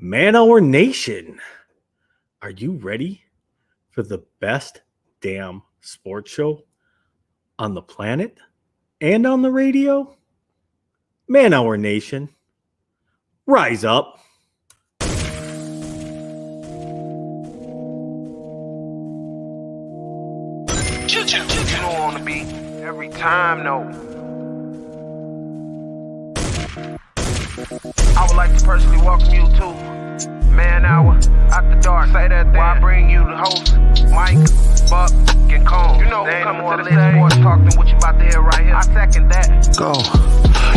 Man Our Nation, are you ready for the best damn sports show on the planet and on the radio? Man Our Nation, rise up. You don't want to be every time, no. I would like to personally welcome you to Man Hour After Dark. Say that thing. While I bring you the host, Mike, Buck, and Cone. You know, ain't no more to the sports talk than what you about to hear right here. I second that. Go.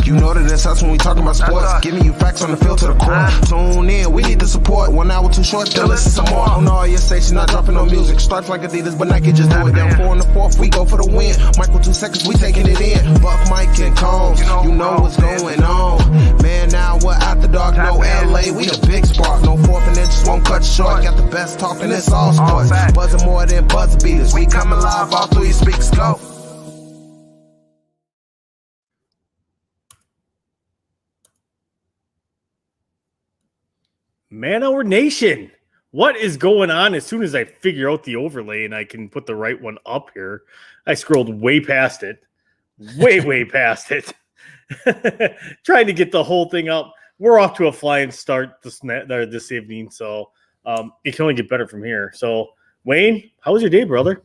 You know that it's us when we talking about sports. Giving you facts on the field to the core. Tune in, we need the support. 1 hour too short, still listen some more. On all your stations, not dropping no music. Stripes like Adidas, but Nike just do it. Down 4 in the 4th, we go for the win. Michael 2 seconds, we taking it in. Buck, Mike, and Combs, you know what's going on. Man, now we're After Dark, no LA, we the big spark. No 4th and inches, won't cut short. Got the best talking, it's all sports. Buzzing more than buzzer beaters. We coming live, all 3 speaks, go. Man Our Nation, what is going on? As soon as I figure out the overlay and I can put the right one up here, I scrolled way past it. Way past it. Trying to get the whole thing up. We're off to a flying start this evening, so it can only get better from here. So, Wayne, how was your day, brother?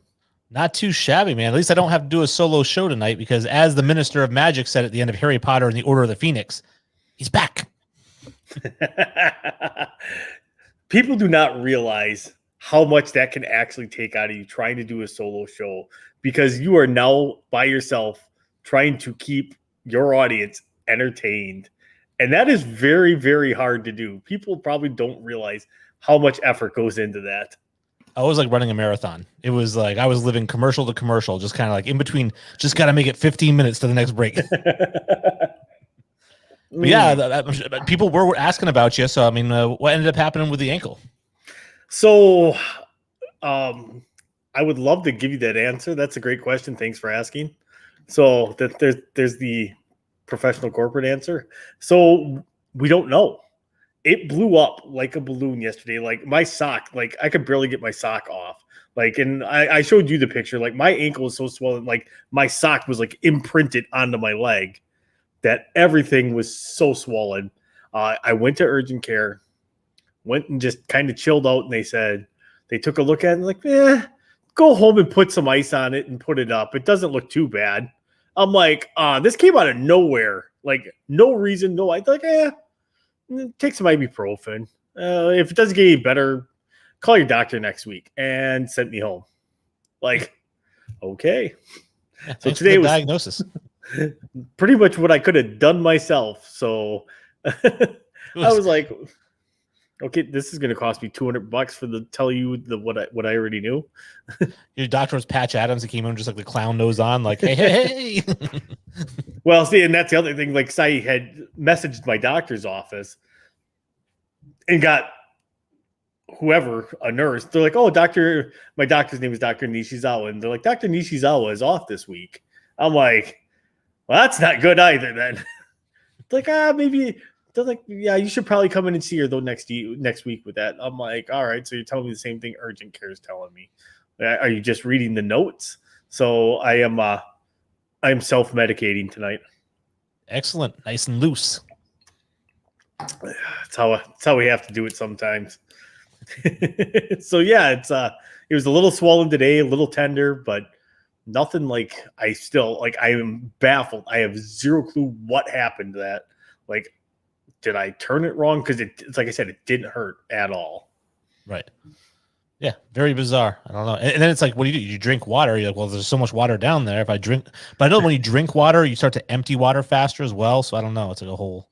Not too shabby, man. At least I don't have to do a solo show tonight because, as the Minister of Magic said at the end of Harry Potter and the Order of the Phoenix, he's back. People do not realize how much that can actually take out of you trying to do a solo show, because you are now by yourself trying to keep your audience entertained. And that is very, very hard to do. People probably don't realize how much effort goes into that. I was like running a marathon. It was like I was living commercial to commercial, just kind of like in between, just got to make it 15 minutes to the next break. But yeah, people were asking about you. So, I mean, what ended up happening with the ankle? So I would love to give you that answer. That's a great question. Thanks for asking. So there's the professional corporate answer. So we don't know. It blew up like a balloon yesterday. Like my sock, like I could barely get my sock off. Like, and I showed you the picture. Like my ankle is so swollen. Like my sock was like imprinted onto my leg. That everything was so swollen. I went to urgent care, went and just kind of chilled out, and they took a look at it and like, go home and put some ice on it and put it up. It doesn't look too bad. I'm like, this came out of nowhere. Like, no reason, no. I like, take some ibuprofen. If it doesn't get any better, call your doctor next week, and sent me home. Like, okay. Yeah, so today was diagnosis. Pretty much what I could have done myself. So I was like, okay, this is going to cost me $200 for the tell you what I already knew. Your doctor was Patch Adams. He came in just like the clown nose on, like, hey. Well, see, and that's the other thing. Like, I had messaged my doctor's office and got whoever, a nurse. They're like, oh, my doctor's name is Dr. Nishizawa. And they're like, Dr. Nishizawa is off this week. I'm like, well, that's not good either then. Like, maybe they're like, yeah, you should probably come in and see her though next week with that. I'm like, all right, so you're telling me the same thing urgent care is telling me. Are you just reading the notes? So I am self-medicating tonight. Excellent. Nice and loose. That's how we have to do it sometimes. So yeah, it was a little swollen today, a little tender, but nothing like I am baffled. I have zero clue what happened to that. Like, did I turn it wrong? Because it's like I said, it didn't hurt at all. Right. Yeah. Very bizarre. I don't know. And then it's like, what do? You drink water. You're like, well, there's so much water down there. If I drink, but I know when you drink water, you start to empty water faster as well. So I don't know. It's like a whole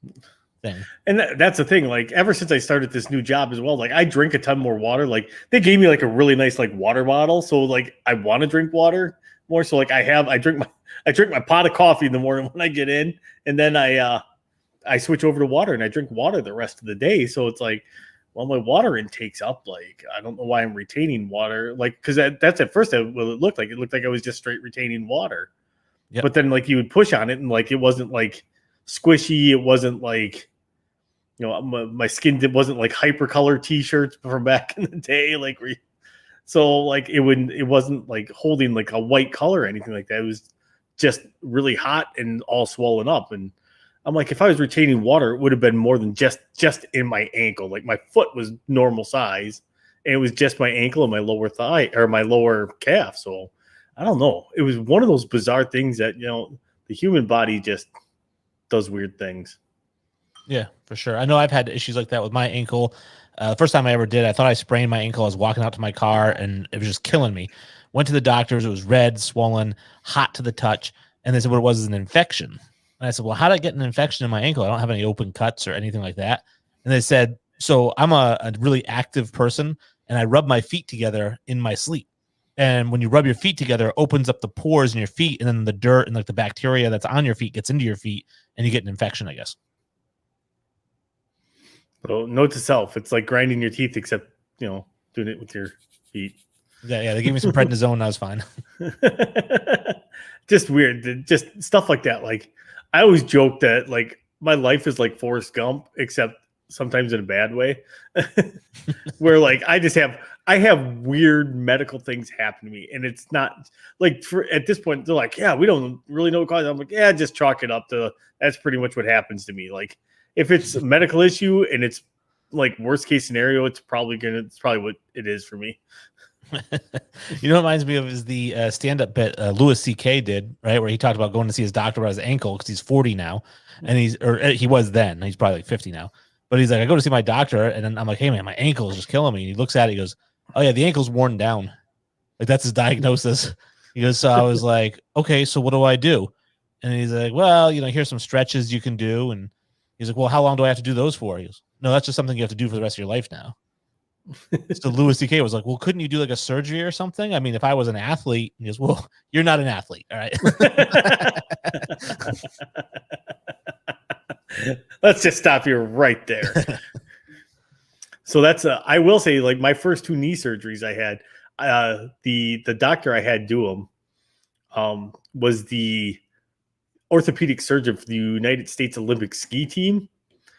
thing. And that's the thing. Like, ever since I started this new job as well, like I drink a ton more water. Like they gave me like a really nice like water bottle. So like I want to drink water more. So like I drink my pot of coffee in the morning when I get in, and then I switch over to water and I drink water the rest of the day. So it's like, well, my water intake's up. Like, I don't know why I'm retaining water. Like, because that's at first what it looked like. It looked like I was just straight retaining water. Yep. But then like you would push on it and like it wasn't like squishy. It wasn't like my skin wasn't like hypercolor t-shirts from back in the day. Like, so like it wasn't like holding like a white color or anything like that. It was just really hot and all swollen up. And I'm like, if I was retaining water, it would have been more than just in my ankle. Like my foot was normal size and it was just my ankle and my lower thigh or my lower calf. So I don't know. It was one of those bizarre things that, the human body just does weird things. Yeah, for sure. I know I've had issues like that with my ankle. The first time I ever did, I thought I sprained my ankle. I was walking out to my car and it was just killing me. Went to the doctors. It was red, swollen, hot to the touch. And they said what it was an infection. And I said, well, how did I get an infection in my ankle? I don't have any open cuts or anything like that. And they said, so I'm a really active person and I rub my feet together in my sleep. And when you rub your feet together, it opens up the pores in your feet and then the dirt and like the bacteria that's on your feet gets into your feet and you get an infection, I guess. So note to self, it's like grinding your teeth, except, doing it with your feet. Yeah, they gave me some prednisone and I was fine. Just weird. Just stuff like that. Like, I always joke that, like, my life is like Forrest Gump, except sometimes in a bad way. Where, like, I have weird medical things happen to me. And it's not, like, at this point, they're like, yeah, we don't really know what caused it. I'm like, yeah, just chalk it up to, that's pretty much what happens to me. Like, if it's a medical issue and it's, like, worst case scenario, it's probably what it is for me. You know what reminds me of is the stand-up bit Louis C.K. did, right, where he talked about going to see his doctor about his ankle because he's 40 now, and he was then, he's probably like 50 now, but he's like, I go to see my doctor, and then I'm like, hey man, my ankle is just killing me, and he looks at it, he goes, oh yeah, the ankle's worn down, like that's his diagnosis. He goes, so I was like, okay, so what do I do? And he's like, well, here's some stretches you can do, and he's like, well, how long do I have to do those for? He goes, no, that's just something you have to do for the rest of your life now. So Louis C.K. was like, well, couldn't you do like a surgery or something? I mean, if I was an athlete, he goes, well, you're not an athlete. All right. Let's just stop you right there. So I will say, like, my first 2 knee surgeries I had, the doctor I had do them was the orthopedic surgeon for the United States Olympic ski team.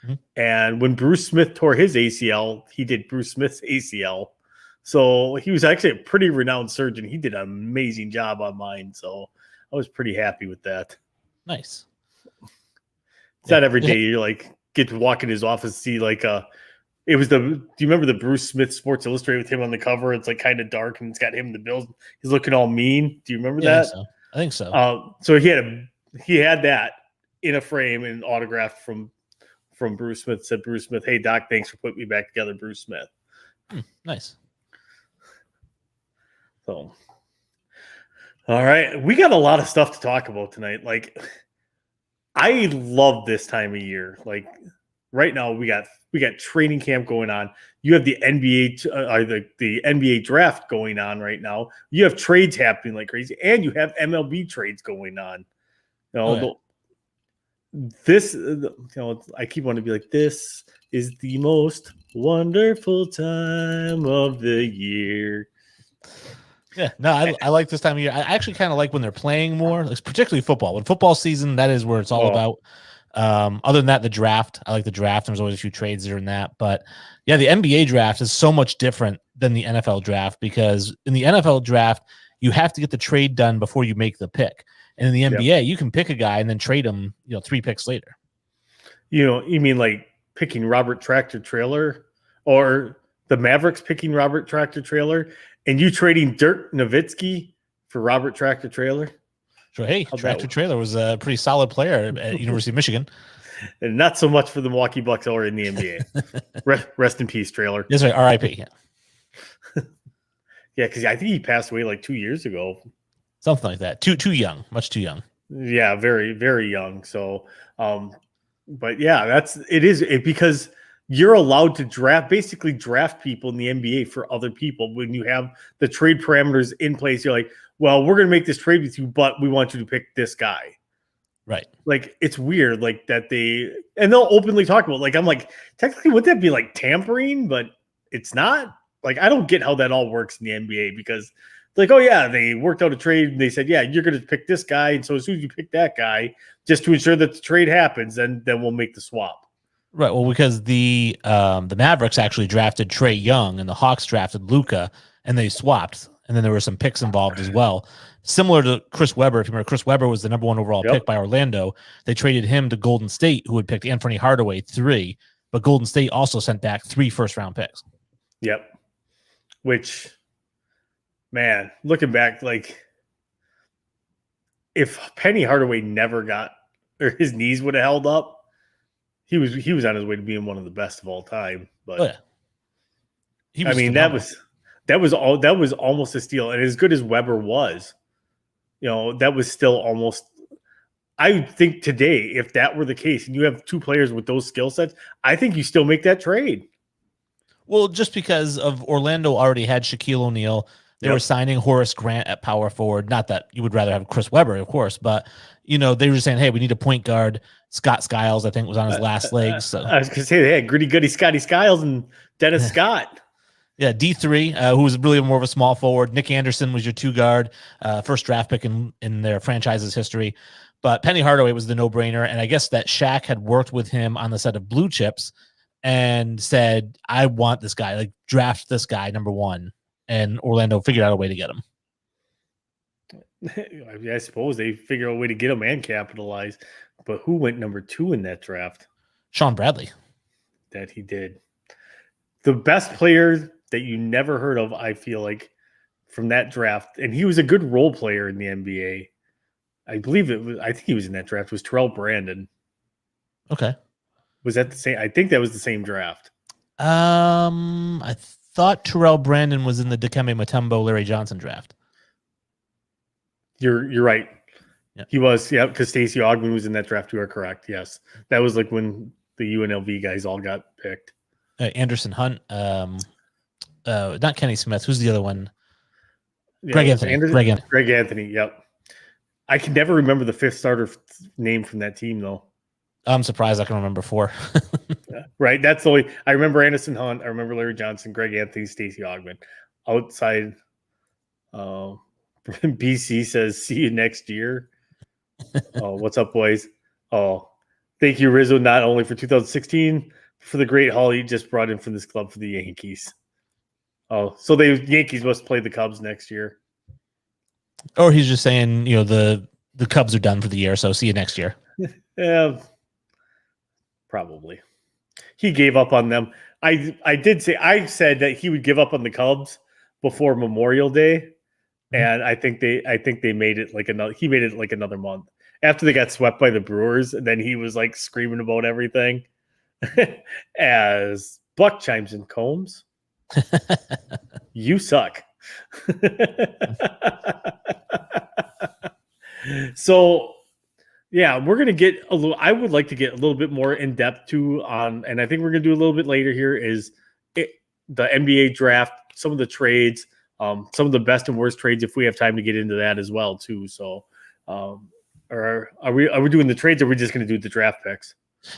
Mm-hmm. And when Bruce Smith tore his ACL, he did Bruce Smith's ACL. So he was actually a pretty renowned surgeon. He did an amazing job on mine. So I was pretty happy with that. Nice. It's not every day you like get to walk in his office, see like do you remember the Bruce Smith Sports Illustrated with him on the cover? It's like kind of dark and it's got him in the Bills. He's looking all mean. Do you remember that? I think so. So he had that in a frame and autographed from Bruce Smith. Said Bruce Smith, hey doc, thanks for putting me back together, Bruce Smith. Nice. So, all right, we got a lot of stuff to talk about tonight. Like, I love this time of year. Like, right now we got training camp going on. You have the NBA the NBA draft going on right now. You have trades happening like crazy, and you have MLB trades going on. I keep wanting to be like, this is the most wonderful time of the year. Yeah, no, I like this time of year. I actually kind of like when they're playing more, particularly football. When football season, that is where it's all about. Other than that, the draft, I like the draft. There's always a few trades during that. But yeah, the NBA draft is so much different than the NFL draft because in the NFL draft, you have to get the trade done before you make the pick. And in the NBA, you can pick a guy and then trade him, 3 picks later. You mean like picking Robert Tractor Trailer or the Mavericks picking Robert Tractor Trailer and you trading Dirk Nowitzki for Robert Tractor Trailer? So, hey, Tractor Trailer was a pretty solid player at University of Michigan. And not so much for the Milwaukee Bucks or in the NBA. Rest in peace, Trailer. That's right, R.I.P. Yeah, because I think he passed away like 2 years ago. Something like that. Too young, much too young. Yeah, very, very young. So, but yeah, because you're allowed to basically draft people in the NBA for other people. When you have the trade parameters in place, you're like, well, we're going to make this trade with you, but we want you to pick this guy. Right. Like, it's weird like that they'll openly talk about, like, I'm like, technically, would that be like tampering? But it's not. Like, I don't get how that all works in the NBA because like, oh yeah, they worked out a trade and they said, yeah, you're going to pick this guy. And so as soon as you pick that guy, just to ensure that the trade happens, then we'll make the swap. Right. Well, because the Mavericks actually drafted Trae Young and the Hawks drafted Luka, and they swapped. And then there were some picks involved as well. Similar to Chris Webber. If you remember, Chris Webber was the number 1 overall pick by Orlando. They traded him to Golden State, who had picked Anthony Hardaway 3, but Golden State also sent back 3 first-round picks. Yep. Which, man, looking back, like, if Penny Hardaway never got, or his knees would have held up, he was on his way to being one of the best of all time. But I mean, phenomenal. that was almost a steal. And as good as Weber was, that was still almost. I think today, if that were the case, and you have 2 players with those skill sets, I think you still make that trade. Well, just because of Orlando already had Shaquille O'Neal. They were signing Horace Grant at power forward. Not that you would rather have Chris Webber, of course, but they were saying, hey, we need a point guard. Scott Skiles, I think, was on his last legs. So I was going to say they had Gritty Goody Scotty Skiles and Dennis Scott. Yeah, D3, who was really more of a small forward. Nick Anderson was your 2 guard, first draft pick in their franchise's history. But Penny Hardaway was the no-brainer, and I guess that Shaq had worked with him on the set of Blue Chips and said, I want this guy, like draft this guy, number 1. And Orlando figured out a way to get him. I suppose they figured out a way to get him and capitalize. But who went number 2 in that draft? Sean Bradley. That he did. The best player that you never heard of, I feel like, from that draft, and he was a good role player in the NBA. I think he was in that draft, was Terrell Brandon. Okay. Was that the same? I think that was the same draft. I thought Terrell Brandon was in the Dikembe Mutombo, Larry Johnson draft. You're right. Yeah. He was, because Stacey Augmon was in that draft. You are correct. Yes. That was like when the UNLV guys all got picked. Anderson Hunt, not Kenny Smith. Who's the other one? Yeah, Greg Anthony. Greg Anthony, yep. I can never remember the 5th starter name from that team, though. I'm surprised I can remember 4. Right. That's the only. I remember Anderson Hunt. I remember Larry Johnson, Greg Anthony, Stacey Augmon. Outside, BC says, see you next year. Oh, what's up, boys? Oh, thank you, Rizzo, not only for 2016, for the great haul he just brought in from this club for the Yankees. Oh, so the Yankees must play the Cubs next year. Or he's just saying, the Cubs are done for the year, so see you next year. Yeah, probably. He gave up on them. I said that he would give up on the Cubs before Memorial Day, and I think they made it like another month after they got swept by the Brewers, and then he was like screaming about everything. As Buck chimes in, Combs, you suck. So, yeah, we're going to get I would like to get a little bit more in depth on, and I think we're going to do a little bit later here, is the NBA draft, some of the trades, some of the best and worst trades, if we have time to get into that as well, too. So, are we doing the trades, or are we just going to do the draft picks?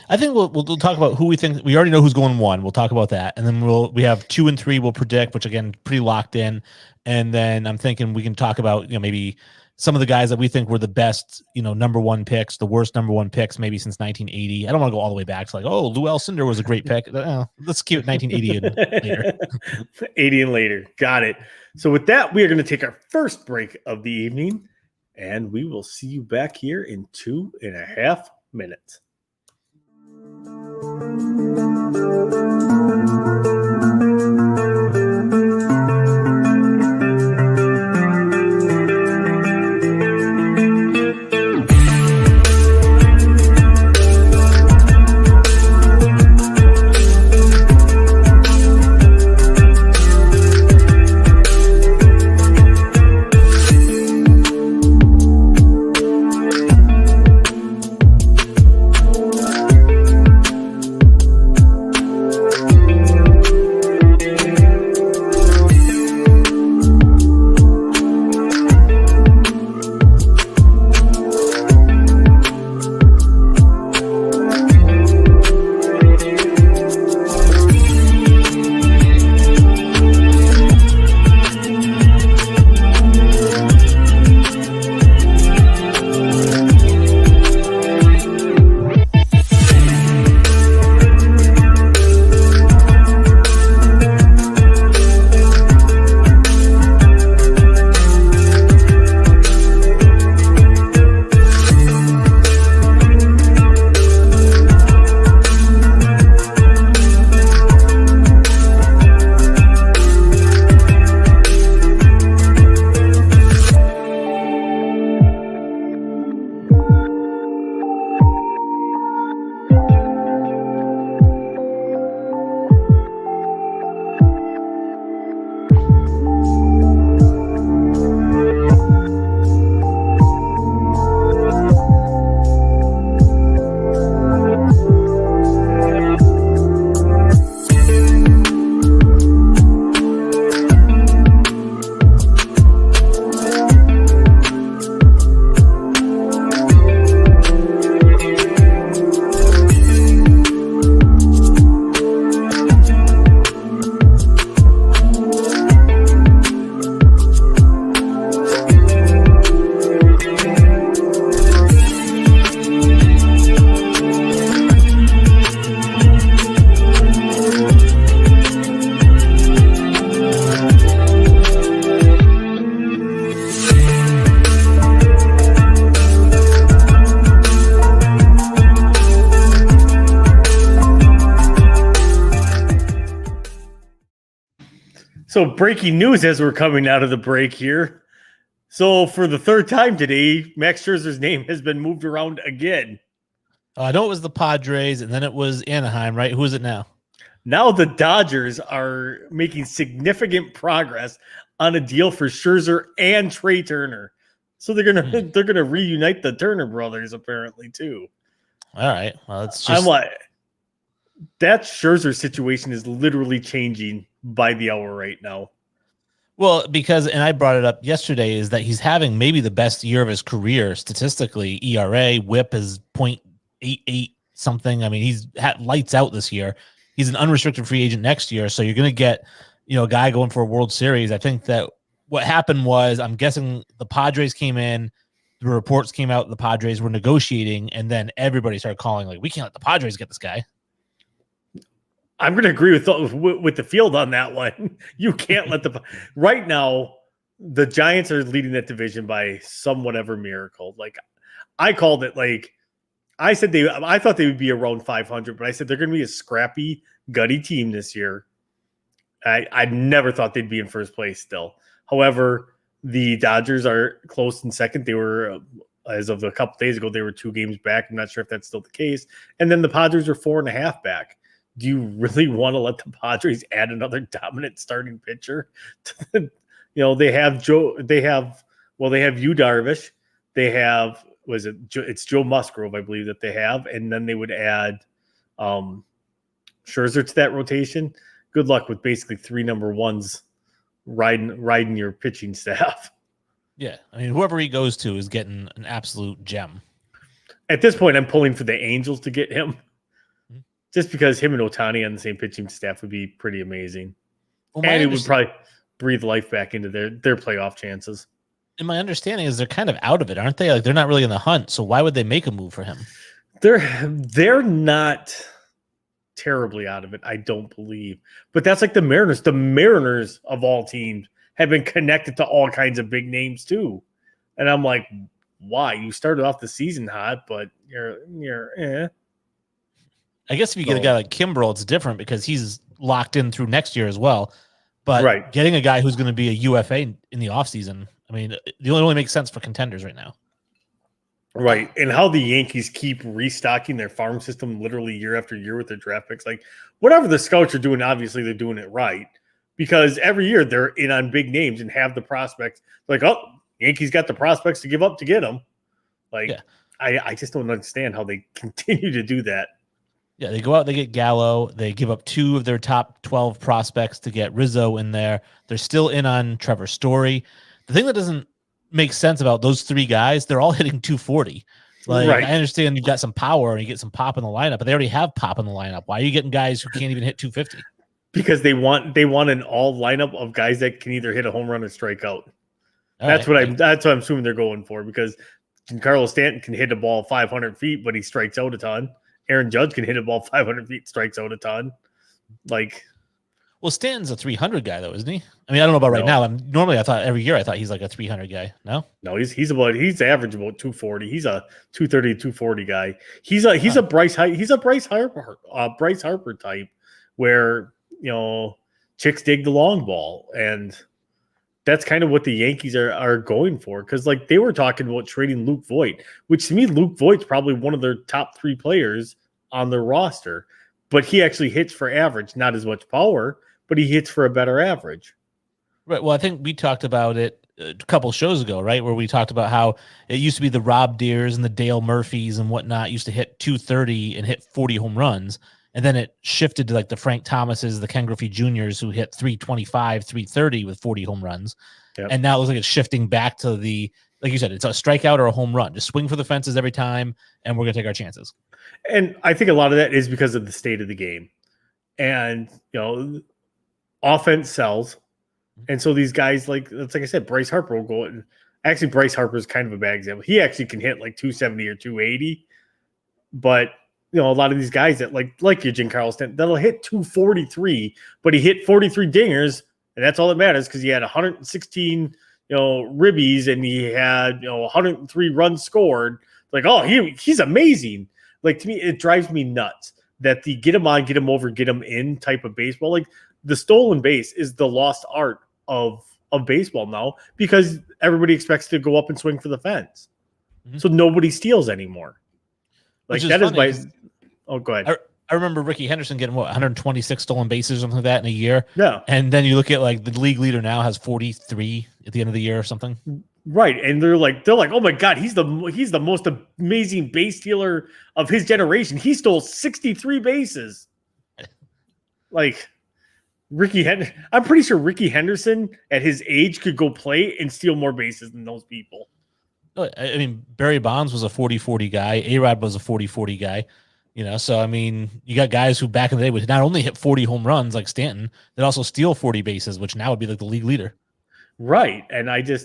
I think we'll talk about who we think. We already know who's going 1. We'll talk about that, and then we have 2 and 3. We'll predict, which again pretty locked in. And then I'm thinking we can talk about maybe some of the guys that we think were the best, number 1 picks, the worst number 1 picks maybe since 1980. I don't want to go all the way back to like, oh, Lou Alcindor was a great pick. Let's keep it 1980 and later. 80 and later. Got it. So with that, we are going to take our first break of the evening, and we will see you back here in 2.5 minutes. So breaking news as we're coming out of the break here. So for the third time today, Max Scherzer's name has been moved around again. I know it was the Padres, and then it was Anaheim, right? Who is it now? Now the Dodgers are making significant progress on a deal for Scherzer and Trey Turner. So they're gonna reunite the Turner brothers apparently too. All right. Well, it's just I'm like, that Scherzer situation is literally changing by the hour right now. well, because, and I brought it up yesterday, is that he's having maybe the best year of his career statistically. ERA, WHIP is 0.88 something. I mean, he's had lights out this year. He's an unrestricted free agent next year, so you're going to get, a guy going for a World Series. I think that what happened was, I'm guessing the Padres came in, the reports came out, the Padres were negotiating, and then everybody started calling like, we can't let the Padres get this guy. I'm going to agree with the field on that one. You can't let right now, the Giants are leading that division by some whatever miracle. Like I called it, like I said, I thought they would be around 500, but I said they're going to be a scrappy, gutty team this year. I never thought they'd be in first place still. However, the Dodgers are close in second. They were, as of a couple days ago, they were 2 games back. I'm not sure if that's still the case. And then the Padres are 4.5 back. Do you really want to let the Padres add another dominant starting pitcher? They have Yu Darvish. They have, it's Joe Musgrove, I believe, that they have. And then they would add Scherzer to that rotation. Good luck with basically 3 number ones riding your pitching staff. Yeah. I mean, whoever he goes to is getting an absolute gem. At this point, I'm pulling for the Angels to get him. Just because him and Ohtani on the same pitching staff would be pretty amazing. Well, and it would probably breathe life back into their playoff chances. And my understanding is they're kind of out of it, aren't they? Like, they're not really in the hunt. So why would they make a move for him? They're not terribly out of it, I don't believe. But that's like the Mariners. The Mariners of all teams have been connected to all kinds of big names too. And I'm like, why? You started off the season hot, but you're I guess if you get a guy like Kimbrel, it's different because he's locked in through next year as well. But getting a guy who's going to be a UFA in the offseason, I mean, it only makes sense for contenders right now. Right. And how the Yankees keep restocking their farm system literally year after year with their draft picks. Like, whatever the scouts are doing, obviously they're doing it right. Because every year they're in on big names and have the prospects. Like, oh, Yankees got the prospects to give up to get them. Like, I just don't understand how they continue to do that. Yeah, they go out, they get Gallo. They give up 2 of their top 12 prospects to get Rizzo in there. They're still in on Trevor Story. The thing that doesn't make sense about those 3 guys, they're all hitting 240. Like, I understand you've got some power and you get some pop in the lineup, but they already have pop in the lineup. Why are you getting guys who can't even hit 250? Because they want an all lineup of guys that can either hit a home run or strike out. That's what I'm assuming they're going for, because Giancarlo Stanton can hit a ball 500 feet, but he strikes out a ton. Aaron Judge can hit a ball 500 feet, strikes out a ton. Like, well, Stanton's a 300 guy, though, isn't he? I mean, I don't know about right now. Normally, every year I thought he's like a 300 guy. No, he's average about 240. He's a 230 to 240 guy. He's a Bryce Harper type, where chicks dig the long ball, and that's kind of what the Yankees are going for. Because, like, they were talking about trading Luke Voit, which to me, Luke Voigt's probably one of their top 3 players on their roster. But he actually hits for average, not as much power, but he hits for a better average. Right. Well, I think we talked about it a couple shows ago, right, where we talked about how it used to be the Rob Deers and the Dale Murphys and whatnot used to hit 230 and hit 40 home runs. And then it shifted to like the Frank Thomases, the Ken Griffey Juniors, who hit 325, 330 with 40 home runs. Yep. And now it looks like it's shifting back to the, like you said, it's a strikeout or a home run. Just swing for the fences every time, and we're going to take our chances. And I think a lot of that is because of the state of the game. And, offense sells. And so these guys, like I said, Bryce Harper will go. Actually, Bryce Harper is kind of a bad example. He actually can hit like 270 or 280. But, a lot of these guys that like your Giancarlo Stanton, that'll hit 243, but he hit 43 dingers, and that's all that matters, because he had 116, ribbies, and he had 103 runs scored. Like, oh, he's amazing. Like, to me, it drives me nuts that the get him on, get him over, get him in type of baseball. Like, the stolen base is the lost art of baseball now because everybody expects to go up and swing for the fence. Mhm. So nobody steals anymore. Like Which is that is funny, my. Oh, go ahead. I remember Ricky Henderson getting 126 stolen bases or something like that in a year. Yeah. And then you look at like the league leader now has 43 at the end of the year or something. Right, and they're like, oh my god, he's the most amazing base stealer of his generation. He stole 63 bases. Like I'm pretty sure Ricky Henderson at his age could go play and steal more bases than those people. I mean, Barry Bonds was a 40-40 guy. A-Rod was a 40-40 guy. So I mean, you got guys who back in the day would not only hit 40 home runs like Stanton, they'd also steal 40 bases, which now would be like the league leader. Right, and I do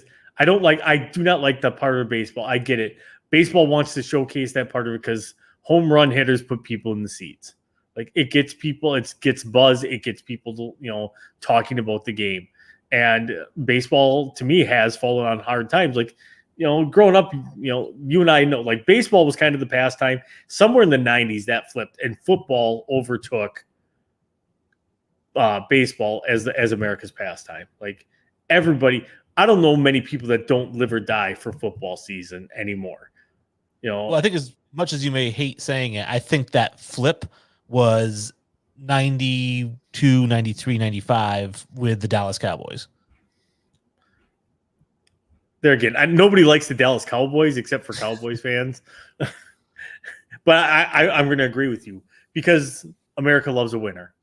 not like that part of baseball. I get it. Baseball wants to showcase that part of it because home run hitters put people in the seats. Like it gets people, it gets buzz, it gets people to, talking about the game. And baseball to me has fallen on hard times. Like, growing up, you and I know like baseball was kind of the pastime. Somewhere in the 90s that flipped and football overtook baseball as America's pastime. Like everybody, I don't know many people that don't live or die for football season anymore. Well, I think as much as you may hate saying it, I think that flip was 92, 93, 95 with the Dallas Cowboys. There again, nobody likes the Dallas Cowboys except for Cowboys fans. But I'm going to agree with you because America loves a winner.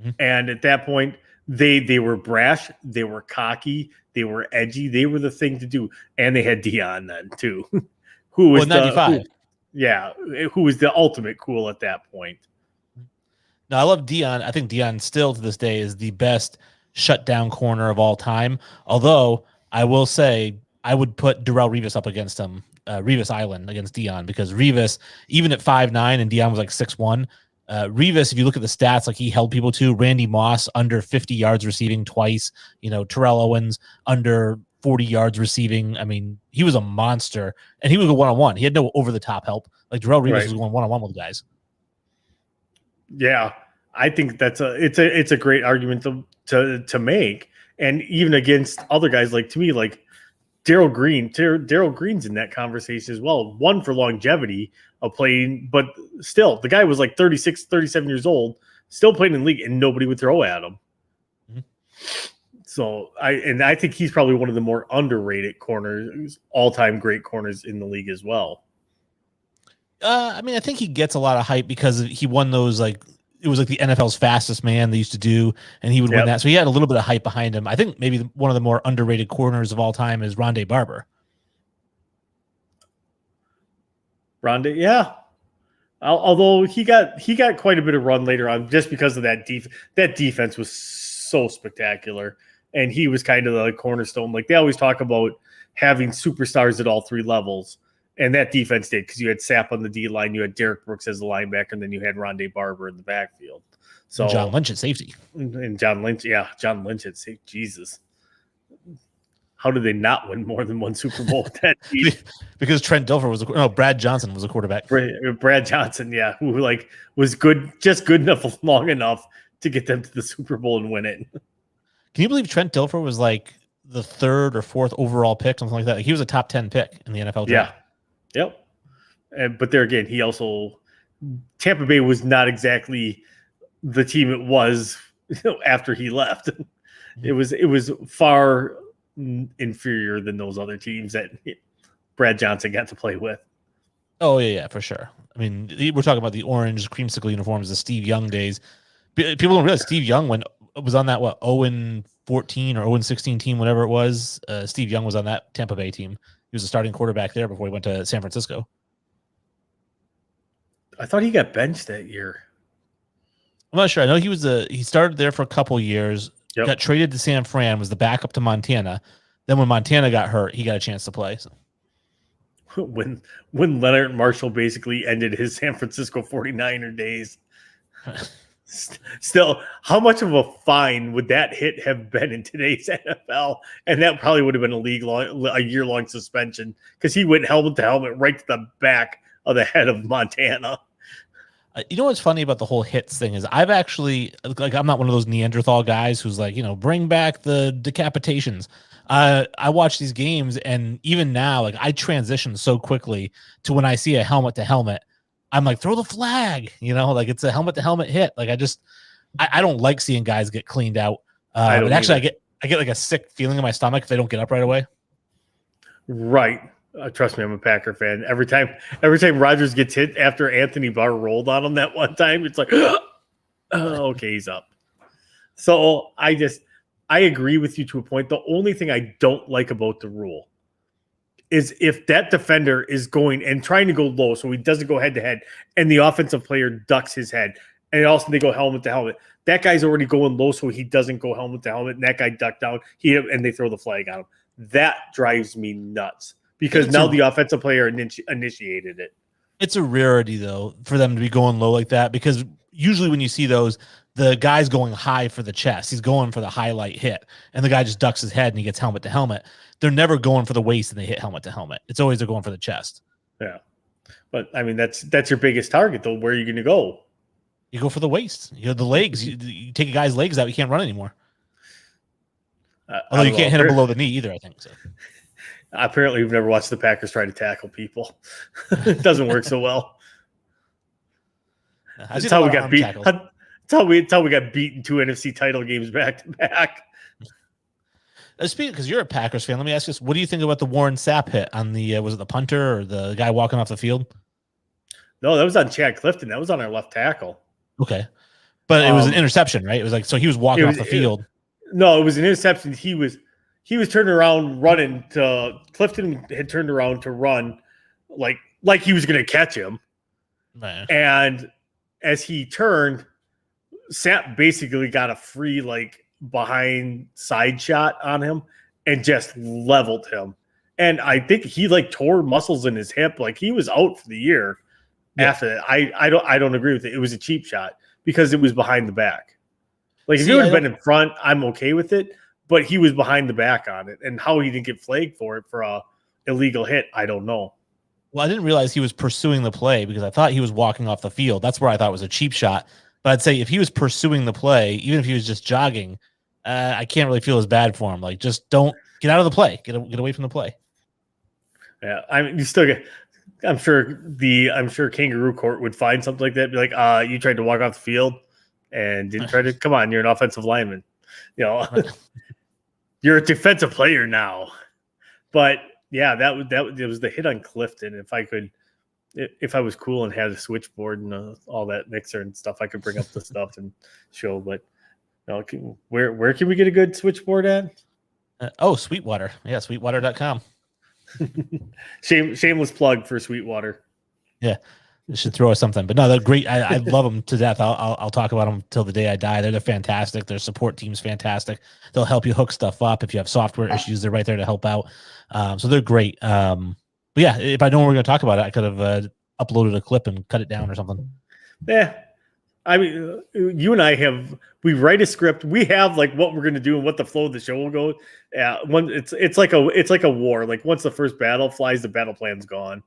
Mm-hmm. And at that point, they were brash, they were cocky, they were edgy, they were the thing to do. And they had Dion then too. Who was 95. Who was the ultimate cool at that point. Now, I love Dion. I think Dion still to this day is the best shutdown corner of all time. Although I will say I would put Darrelle Revis up against him, Revis Island against Dion, because Revis, even at 5'9" and Dion was like 6'1", Revis, if you look at the stats, like he held people to Randy Moss under 50 yards receiving twice, Terrell Owens under 40 yards receiving. I mean, he was a monster, and he would go one-on-one. He had no over-the-top help. Like Darrelle Revis was going one-on-one with guys. Yeah, I think it's a great argument to make, and even against other guys like to me like Darryl Green. Darryl Green's in that conversation as well. One for longevity of playing, but still the guy was like 36, 37 years old, still playing in the league, and nobody would throw at him. Mm-hmm. So I think he's probably one of the more underrated corners, all-time great corners in the league as well. I mean, I think he gets a lot of hype because he won those, like, it was like the NFL's fastest man they used to do, and he would win that. So he had a little bit of hype behind him. I think maybe one of the more underrated corners of all time is Rondé Barber. Rondé, yeah. Although he got quite a bit of run later on just because of that defense. That defense was so spectacular, and he was kind of the cornerstone. Like they always talk about having superstars at all three levels. And that defense did because you had Sapp on the D line, you had Derek Brooks as the linebacker, and then you had Rondé Barber in the backfield. So and John Lynch at safety. And John Lynch at safety. Jesus. How did they not win more than one Super Bowl with that team? Because Trent Dilfer Brad Johnson was a quarterback. Brad Johnson, yeah, who like was good, just good enough, long enough to get them to the Super Bowl and win it. Can you believe Trent Dilfer was like the 3rd or 4th overall pick, something like that? Like he was a top 10 pick in the NFL draft. Yeah. Yep. But there again, Tampa Bay was not exactly the team it was after he left. It was far inferior than those other teams that Brad Johnson got to play with. Oh yeah, for sure. I mean, we're talking about the orange creamsicle uniforms, the Steve Young days. People don't realize Steve Young was on that 0-14 or 0-16 team, whatever it was. Steve Young was on that Tampa Bay team. He was a starting quarterback there before he went to San Francisco. I thought he got benched that year. I'm not sure. I know he started there for a couple years, got traded to San Fran, was the backup to Montana. Then when Montana got hurt, he got a chance to play. So. When Leonard Marshall basically ended his San Francisco 49er days. Still, how much of a fine would that hit have been in today's NFL? And that probably would have been a year-long suspension because he went helmet to helmet right to the back of the head of Montana. You know what's funny about the whole hits thing is I've actually like I'm not one of those Neanderthal guys who's like, bring back the decapitations. I watch these games and even now, like I transition so quickly to when I see a helmet to helmet, I'm like, throw the flag, like it's a helmet to helmet hit. Like I don't like seeing guys get cleaned out. But actually I get like a sick feeling in my stomach if they don't get up right away. Right. Trust me, I'm a Packer fan. Every time Rodgers gets hit after Anthony Barr rolled on him that one time, it's like, oh, okay, he's up. So I agree with you to a point. The only thing I don't like about the rule is if that defender is going and trying to go low, so he doesn't go head to head, and the offensive player ducks his head, and also they go helmet to helmet. That guy's already going low, so he doesn't go helmet to helmet, and that guy ducked down, and they throw the flag on him. That drives me nuts. Because now the offensive player initiated it. It's a rarity, though, for them to be going low like that. Because usually when you see those, the guy's going high for the chest. He's going for the highlight hit. And the guy just ducks his head and he gets helmet to helmet. They're never going for the waist and they hit helmet to helmet. It's always they're going for the chest. Yeah. But, I mean, that's your biggest target, though. Where are you going to go? You go for the waist. The legs. You take a guy's legs out, you can't run anymore. Although you can't hit him below the knee either, I think so. Apparently, we've never watched the Packers try to tackle people. It doesn't work so well. That's how we got beat. That's how we got beaten 2 NFC title games back to back. Speaking, because you're a Packers fan, let me ask you this: what do you think about the Warren Sapp hit on the? Was it the punter or the guy walking off the field? No, that was on Chad Clifton. That was on our left tackle. Okay, but it was an interception, right? It was like so he was walking off the field. No, it was an interception. He was turning around running to Clifton had turned around to run like he was going to catch him. Man. And as he turned, Sapp basically got a free behind side shot on him and just leveled him. And I think he tore muscles in his hip. He was out for the year after that. I don't agree with it. It was a cheap shot because it was behind the back. If he would have been in front, I'm okay with it. But he was behind the back on it, and how he didn't get flagged for it for a illegal hit, I don't know. Well, I didn't realize he was pursuing the play because I thought he was walking off the field. That's where I thought it was a cheap shot. But I'd say if he was pursuing the play, even if he was just jogging, I can't really feel as bad for him. Just don't get out of the play, get away from the play. Yeah, I mean, you still get. I'm sure Kangaroo Court would find something like that. Be like, you tried to walk off the field and didn't try to. Come on, you're an offensive lineman. You're a defensive player now. But yeah, it was the hit on Clifton. If I was cool and had a switchboard and all that mixer and stuff, I could bring up the stuff and show. But where can we get a good switchboard at? Sweetwater. Yeah, Sweetwater.com. Shameless plug for Sweetwater. Yeah. They should throw us something, but no, they're great. I love them to death. I'll talk about them till the day I die. They're fantastic. Their support team's fantastic. They'll help you hook stuff up. If you have software issues, they're right there to help out. So they're great. But yeah, if I know we're going to talk about it, I could have uploaded a clip and cut it down or something. Yeah. I mean, you and I we write a script. We have what we're going to do and what the flow of the show will go. Yeah. It's like a war. Once the first battle flies, the battle plan's gone.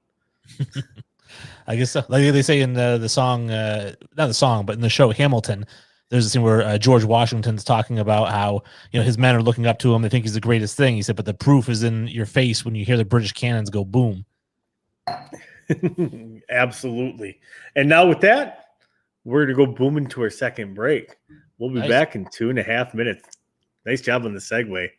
I guess so. Like they say in the song, not the song, but in the show Hamilton, there's a scene where George Washington's talking about how his men are looking up to him. They think he's the greatest thing. He said, but the proof is in your face when you hear the British cannons go boom. Absolutely. And now with that, we're going to go boom into our second break. We'll be back in 2.5 minutes. Nice job on the segue.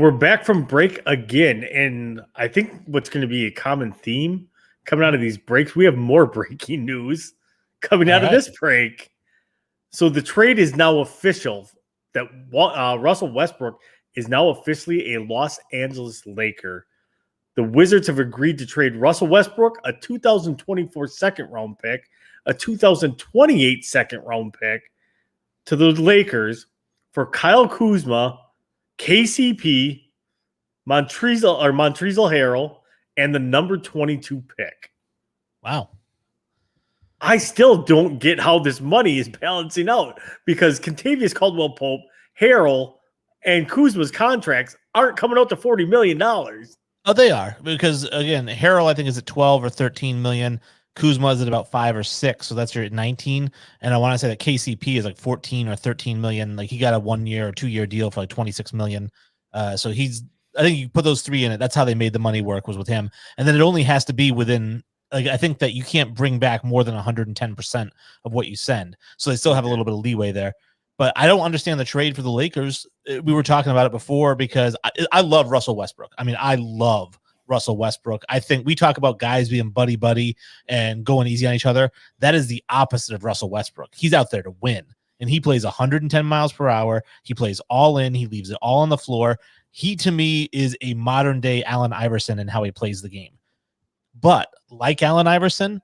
And we're back from break again. And I think what's going to be a common theme coming out of these breaks, we have more breaking news coming out of this break. So the trade is now official that Russell Westbrook is now officially a Los Angeles Laker. The Wizards have agreed to trade Russell Westbrook, a 2024 second-round pick, a 2028 second-round pick, to the Lakers for Kyle Kuzma, KCP, Montrezl Harrell, and the number 22 pick. Wow. I still don't get how this money is balancing out because Kentavious Caldwell-Pope, Harrell, and Kuzma's contracts aren't coming out to $40 million. Oh, they are, because again, Harrell I think is at 12 or 13 million. Kuzma is at about 5 or 6, so that's your 19. And I want to say that KCP is like 14 or 13 million. Like he got a 1 year or 2 year deal for like 26 million. So I think you put those three in it. That's how they made the money work, was with him. And then it only has to be within, like, I think that you can't bring back more than 110% of what you send. So they still have a little bit of leeway there. But I don't understand the trade for the Lakers. We were talking about it before because I love Russell Westbrook. I mean, I love Russell Westbrook. I think we talk about guys being buddy and going easy on each other. That is the opposite of Russell Westbrook. He's out there to win, and he plays 110 miles per hour. He plays all in. He leaves it all on the floor. He, to me, is a modern-day Allen Iverson in how he plays the game. But like Allen Iverson,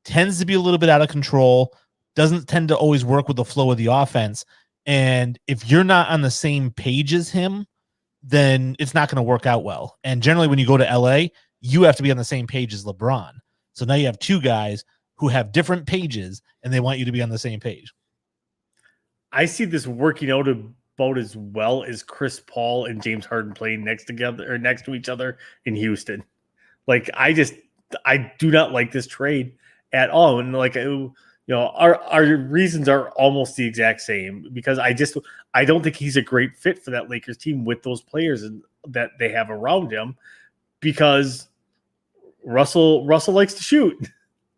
tends to be a little bit out of control, doesn't tend to always work with the flow of the offense. And if you're not on the same page as him, then it's not going to work out well. And generally when you go to LA, you have to be on the same page as LeBron. So now you have two guys who have different pages and they want you to be on the same page. I see this working out about as well as Chris Paul and James Harden playing next to each other in Houston. Like I do not like this trade at all. And like, our reasons are almost the exact same because I don't think he's a great fit for that Lakers team with those players that they have around him because Russell likes to shoot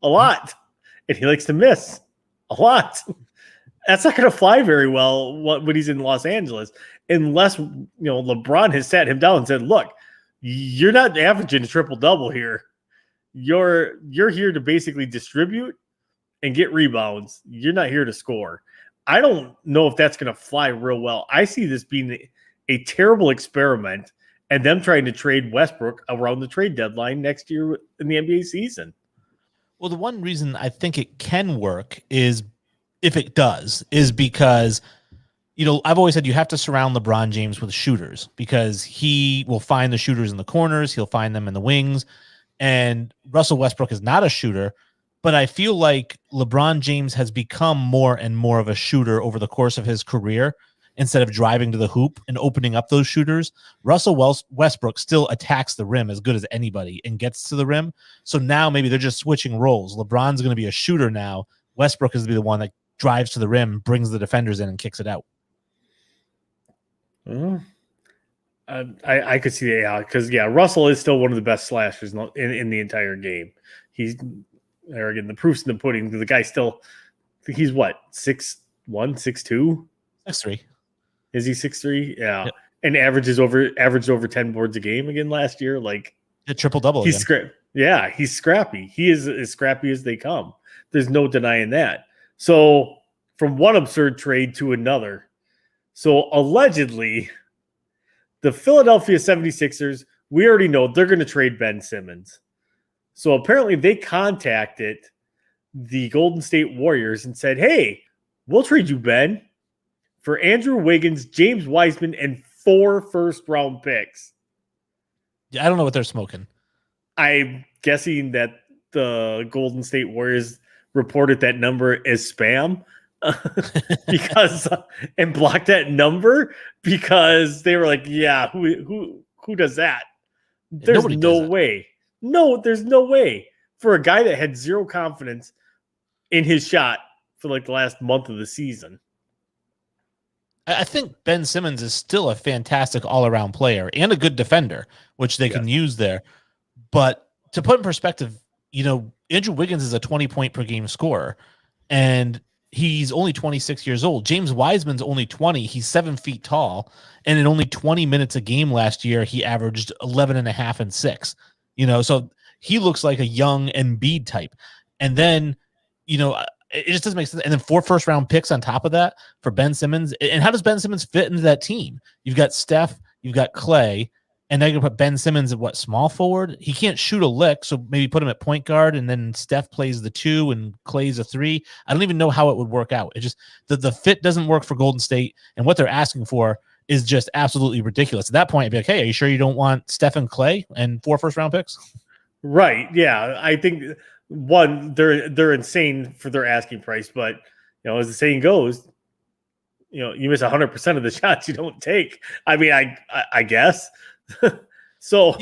a lot and he likes to miss a lot. That's not going to fly very well when he's in Los Angeles unless LeBron has sat him down and said, "Look, you're not averaging a triple-double here. You're here to basically distribute and get rebounds. You're not here to score." I don't know if that's going to fly real well. I see this being a terrible experiment and them trying to trade Westbrook around the trade deadline next year in the NBA season. Well, the one reason I think it can work is if it does, is because, I've always said you have to surround LeBron James with shooters because he will find the shooters in the corners. He'll find them in the wings. And Russell Westbrook is not a shooter, but I feel like LeBron James has become more and more of a shooter over the course of his career. Instead of driving to the hoop and opening up those shooters, Russell Westbrook still attacks the rim as good as anybody and gets to the rim. So now maybe they're just switching roles. LeBron's going to be a shooter now. Westbrook is going to be the one that drives to the rim, brings the defenders in, and kicks it out. I could see that, yeah, because Russell is still one of the best slashers in the entire game. He's there again. The proof's in the pudding. The guy he's what 6'1", 6'2", 6'3". Is he 6'3"? Yeah, yep. And averaged over 10 boards a game again last year. Like a triple double. He's he's scrappy. He is as scrappy as they come. There's no denying that. So from one absurd trade to another. So allegedly, the Philadelphia 76ers, we already know they're going to trade Ben Simmons. So apparently they contacted the Golden State Warriors and said, "Hey, we'll trade you, Ben, for Andrew Wiggins, James Wiseman, and 4 first-round picks." Yeah, I don't know what they're smoking. I'm guessing that the Golden State Warriors reported that number as spam because and blocked that number because they were like, "Yeah, who does that?" There's no way. No, there's no way for a guy that had zero confidence in his shot for like the last month of the season. I think Ben Simmons is still a fantastic all-around player and a good defender, which they can use there. But to put in perspective, Andrew Wiggins is a 20-point per game scorer. And he's only 26 years old. James Wiseman's only 20. He's 7 feet tall. And in only 20 minutes a game last year, he averaged 11 and a half and 6. So he looks like a young Embiid type. And then, it just doesn't make sense. And then 4 first-round picks on top of that for Ben Simmons. And how does Ben Simmons fit into that team? You've got Steph, you've got Clay, and now you're going to put Ben Simmons at small forward? He can't shoot a lick, so maybe put him at point guard, and then Steph plays the 2 and Clay's a 3. I don't even know how it would work out. It just the fit doesn't work for Golden State, and what they're asking for is just absolutely ridiculous. At that point, I'd be like, hey, are you sure you don't want Steph and Clay and 4 first-round picks? Right. Yeah. I think one, they're insane for their asking price, but as the saying goes, you miss 100% of the shots you don't take. I mean, I guess. So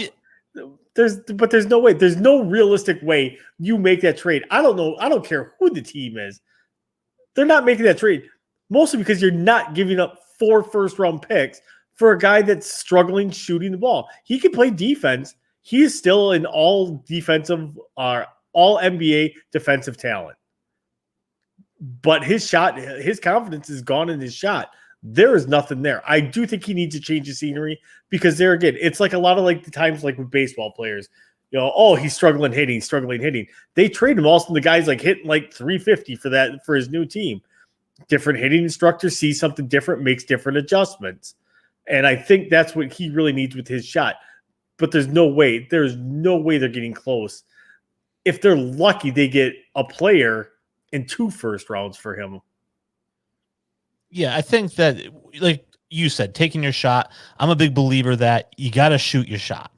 there's no way. There's no realistic way you make that trade. I don't know. I don't care who the team is. They're not making that trade, mostly because you're not giving up 4 first-round picks for a guy that's struggling shooting the ball. He can play defense. He is still an all NBA defensive talent. But his shot, his confidence is gone in his shot. There is nothing there. I do think he needs to change the scenery because there again, it's like a lot of the times with baseball players, he's struggling hitting. They trade him also the guys hitting 350 for his new team. Different hitting instructors see something different, makes different adjustments. And I think that's what he really needs with his shot. But there's no way they're getting close. If they're lucky, they get a player in 2 first rounds for him. Yeah, I think that, like you said, taking your shot, I'm a big believer that you got to shoot your shot,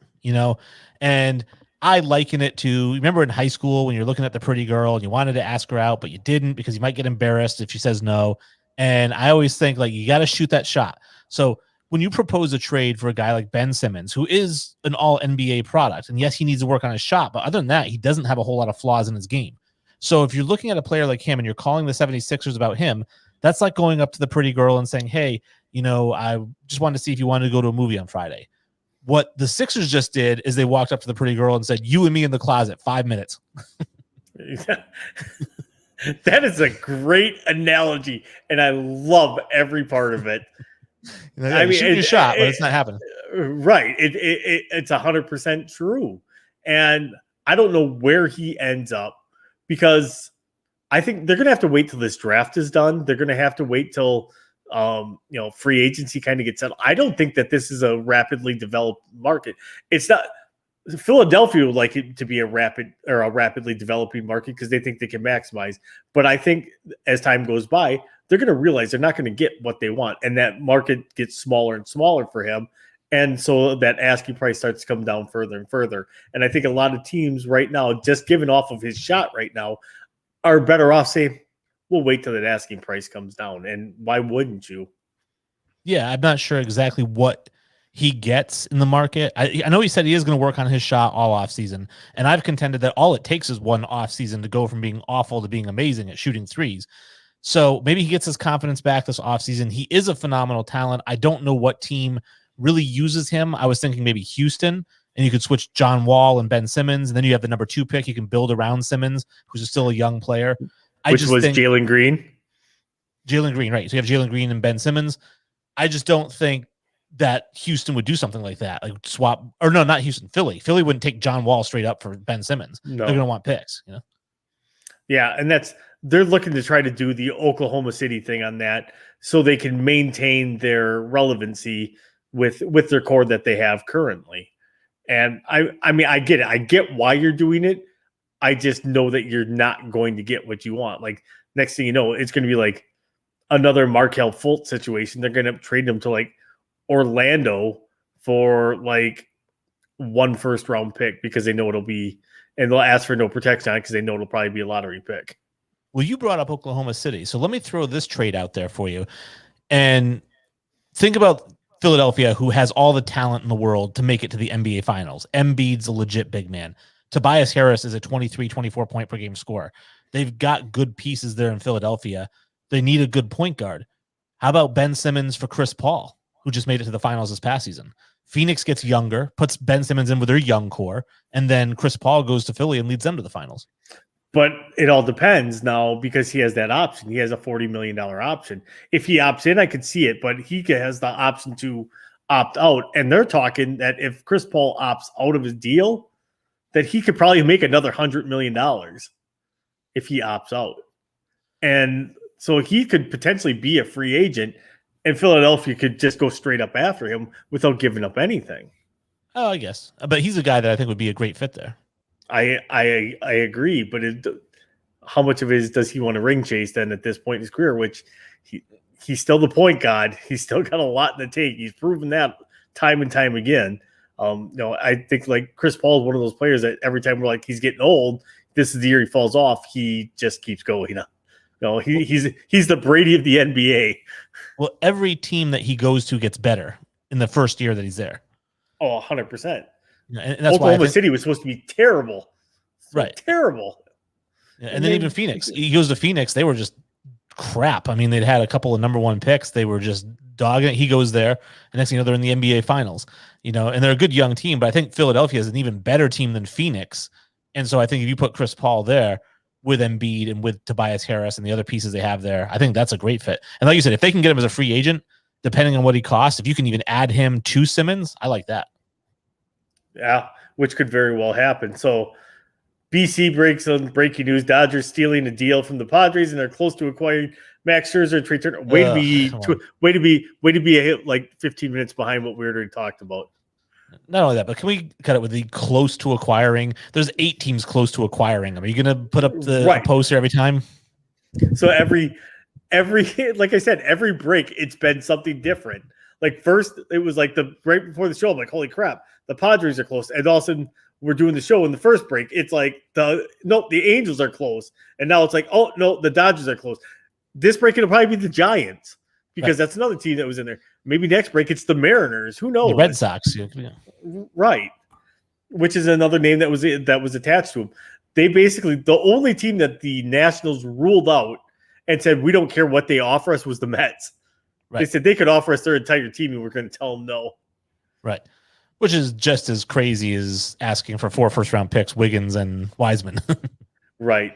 and I liken it to, remember in high school when you're looking at the pretty girl and you wanted to ask her out, but you didn't because you might get embarrassed if she says no. And I always think you got to shoot that shot. So when you propose a trade for a guy like Ben Simmons, who is an all NBA product, and yes, he needs to work on his shot, but other than that, he doesn't have a whole lot of flaws in his game. So if you're looking at a player like him and you're calling the 76ers about him, that's like going up to the pretty girl and saying, hey, I just wanted to see if you wanted to go to a movie on Friday. What the Sixers just did is they walked up to the pretty girl and said, you and me in the closet, 5 minutes. That is a great analogy, and I love every part of it. I mean, shoot your shot, but it's not happening. Right. It's 100% true. And I don't know where he ends up because I think they're going to have to wait till this draft is done. They're going to have to wait till free agency kind of gets settled. I don't think that this is a rapidly developed market. It's not. Philadelphia would like it to be a rapidly developing market because they think they can maximize. But I think as time goes by, they're going to realize they're not going to get what they want, and that market gets smaller and smaller for him. And so that asking price starts to come down further and further. And I think a lot of teams right now, just given off of his shot right now, are better off saying, we'll wait till that asking price comes down. And why wouldn't you? Yeah, I'm not sure exactly what he gets in the market. I know he said he is going to work on his shot all off season. And I've contended that all it takes is one off season to go from being awful to being amazing at shooting threes. So maybe he gets his confidence back this off season. He is a phenomenal talent. I don't know what team really uses him. I was thinking maybe Houston, and you could switch John Wall and Ben Simmons. And then you have the number 2 pick. You can build around Simmons, who's still a young player. Which was Jalen Green. Jalen Green, right. So you have Jalen Green and Ben Simmons. I just don't think that Houston would do something like that, like swap, or no, not Houston, Philly. Philly wouldn't take John Wall straight up for Ben Simmons. No. They're going to want picks, Yeah, and they're looking to try to do the Oklahoma City thing on that so they can maintain their relevancy with their core that they have currently. And I mean, I get it. I get why you're doing it. I just know that you're not going to get what you want. Like, next thing you know, it's going to be like another Markelle Fultz situation. They're going to trade him to Orlando for 1 first round pick because they know it'll be, and they'll ask for no protection on it because they know it'll probably be a lottery pick. Well, you brought up Oklahoma City. So let me throw this trade out there for you. And think about Philadelphia, who has all the talent in the world to make it to the NBA Finals. Embiid's a legit big man. Tobias Harris is a 23, 24 point per game scorer. They've got good pieces there in Philadelphia. They need a good point guard. How about Ben Simmons for Chris Paul, who just made it to the finals this past season? Phoenix gets younger, puts Ben Simmons in with their young core, and then Chris Paul goes to Philly and leads them to the finals. But it all depends now because he has that option. He has a $40 million option. If he opts in, I could see it, but he has the option to opt out. And they're talking that if Chris Paul opts out of his deal, that he could probably make another $100 million if he opts out. And so he could potentially be a free agent, and Philadelphia could just go straight up after him without giving up anything. Oh, I guess. But he's a guy that I think would be a great fit there. I agree, but how much of it does he want to ring chase then at this point in his career? Which he's still the point guard. He's still got a lot in the tank. He's proven that time and time again. I think like Chris Paul is one of those players that every time we're like he's getting old, this is the year he falls off. He just keeps going. He's the Brady of the NBA. Well, every team that he goes to gets better in the first year that he's there. Oh, 100%. And that's Oklahoma City was supposed to be terrible. Right. Terrible. Yeah, and then even Phoenix. He goes to Phoenix. They were just crap. I mean, they'd had a couple of number one picks. They were just dogging it. He goes there. And next thing you know, they're in the NBA finals. And they're a good young team. But I think Philadelphia is an even better team than Phoenix. And so I think if you put Chris Paul there with Embiid and with Tobias Harris and the other pieces they have there, I think that's a great fit. And like you said, if they can get him as a free agent, depending on what he costs, if you can even add him to Simmons, I like that. Yeah, which could very well happen. So BC breaks on breaking news. Dodgers stealing a deal from the Padres, and they're close to acquiring Max Scherzer and Trey Turner. Way to be like 15 minutes behind what we already talked about. Not only that, but can we cut it with the close to acquiring? There's 8 teams close to acquiring them. Are you going to put up the poster every time? So every like I said, every break it's been something different. Like first it was like right before the show, I'm like, holy crap, the Padres are close. And all of a sudden we're doing the show in the first break. It's like the Angels are close. And now it's like, oh no, the Dodgers are close. This break it'll probably be the Giants because that's another team that was in there. Maybe next break it's the Mariners. Who knows? The Red Sox. Yeah. Right. Which is another name that was attached to them. They basically the only team that the Nationals ruled out and said we don't care what they offer us was the Mets. Right. They said they could offer us their entire team and we're going to tell them no. Right. Which is just as crazy as asking for 4 first-round picks, Wiggins and Wiseman. Right.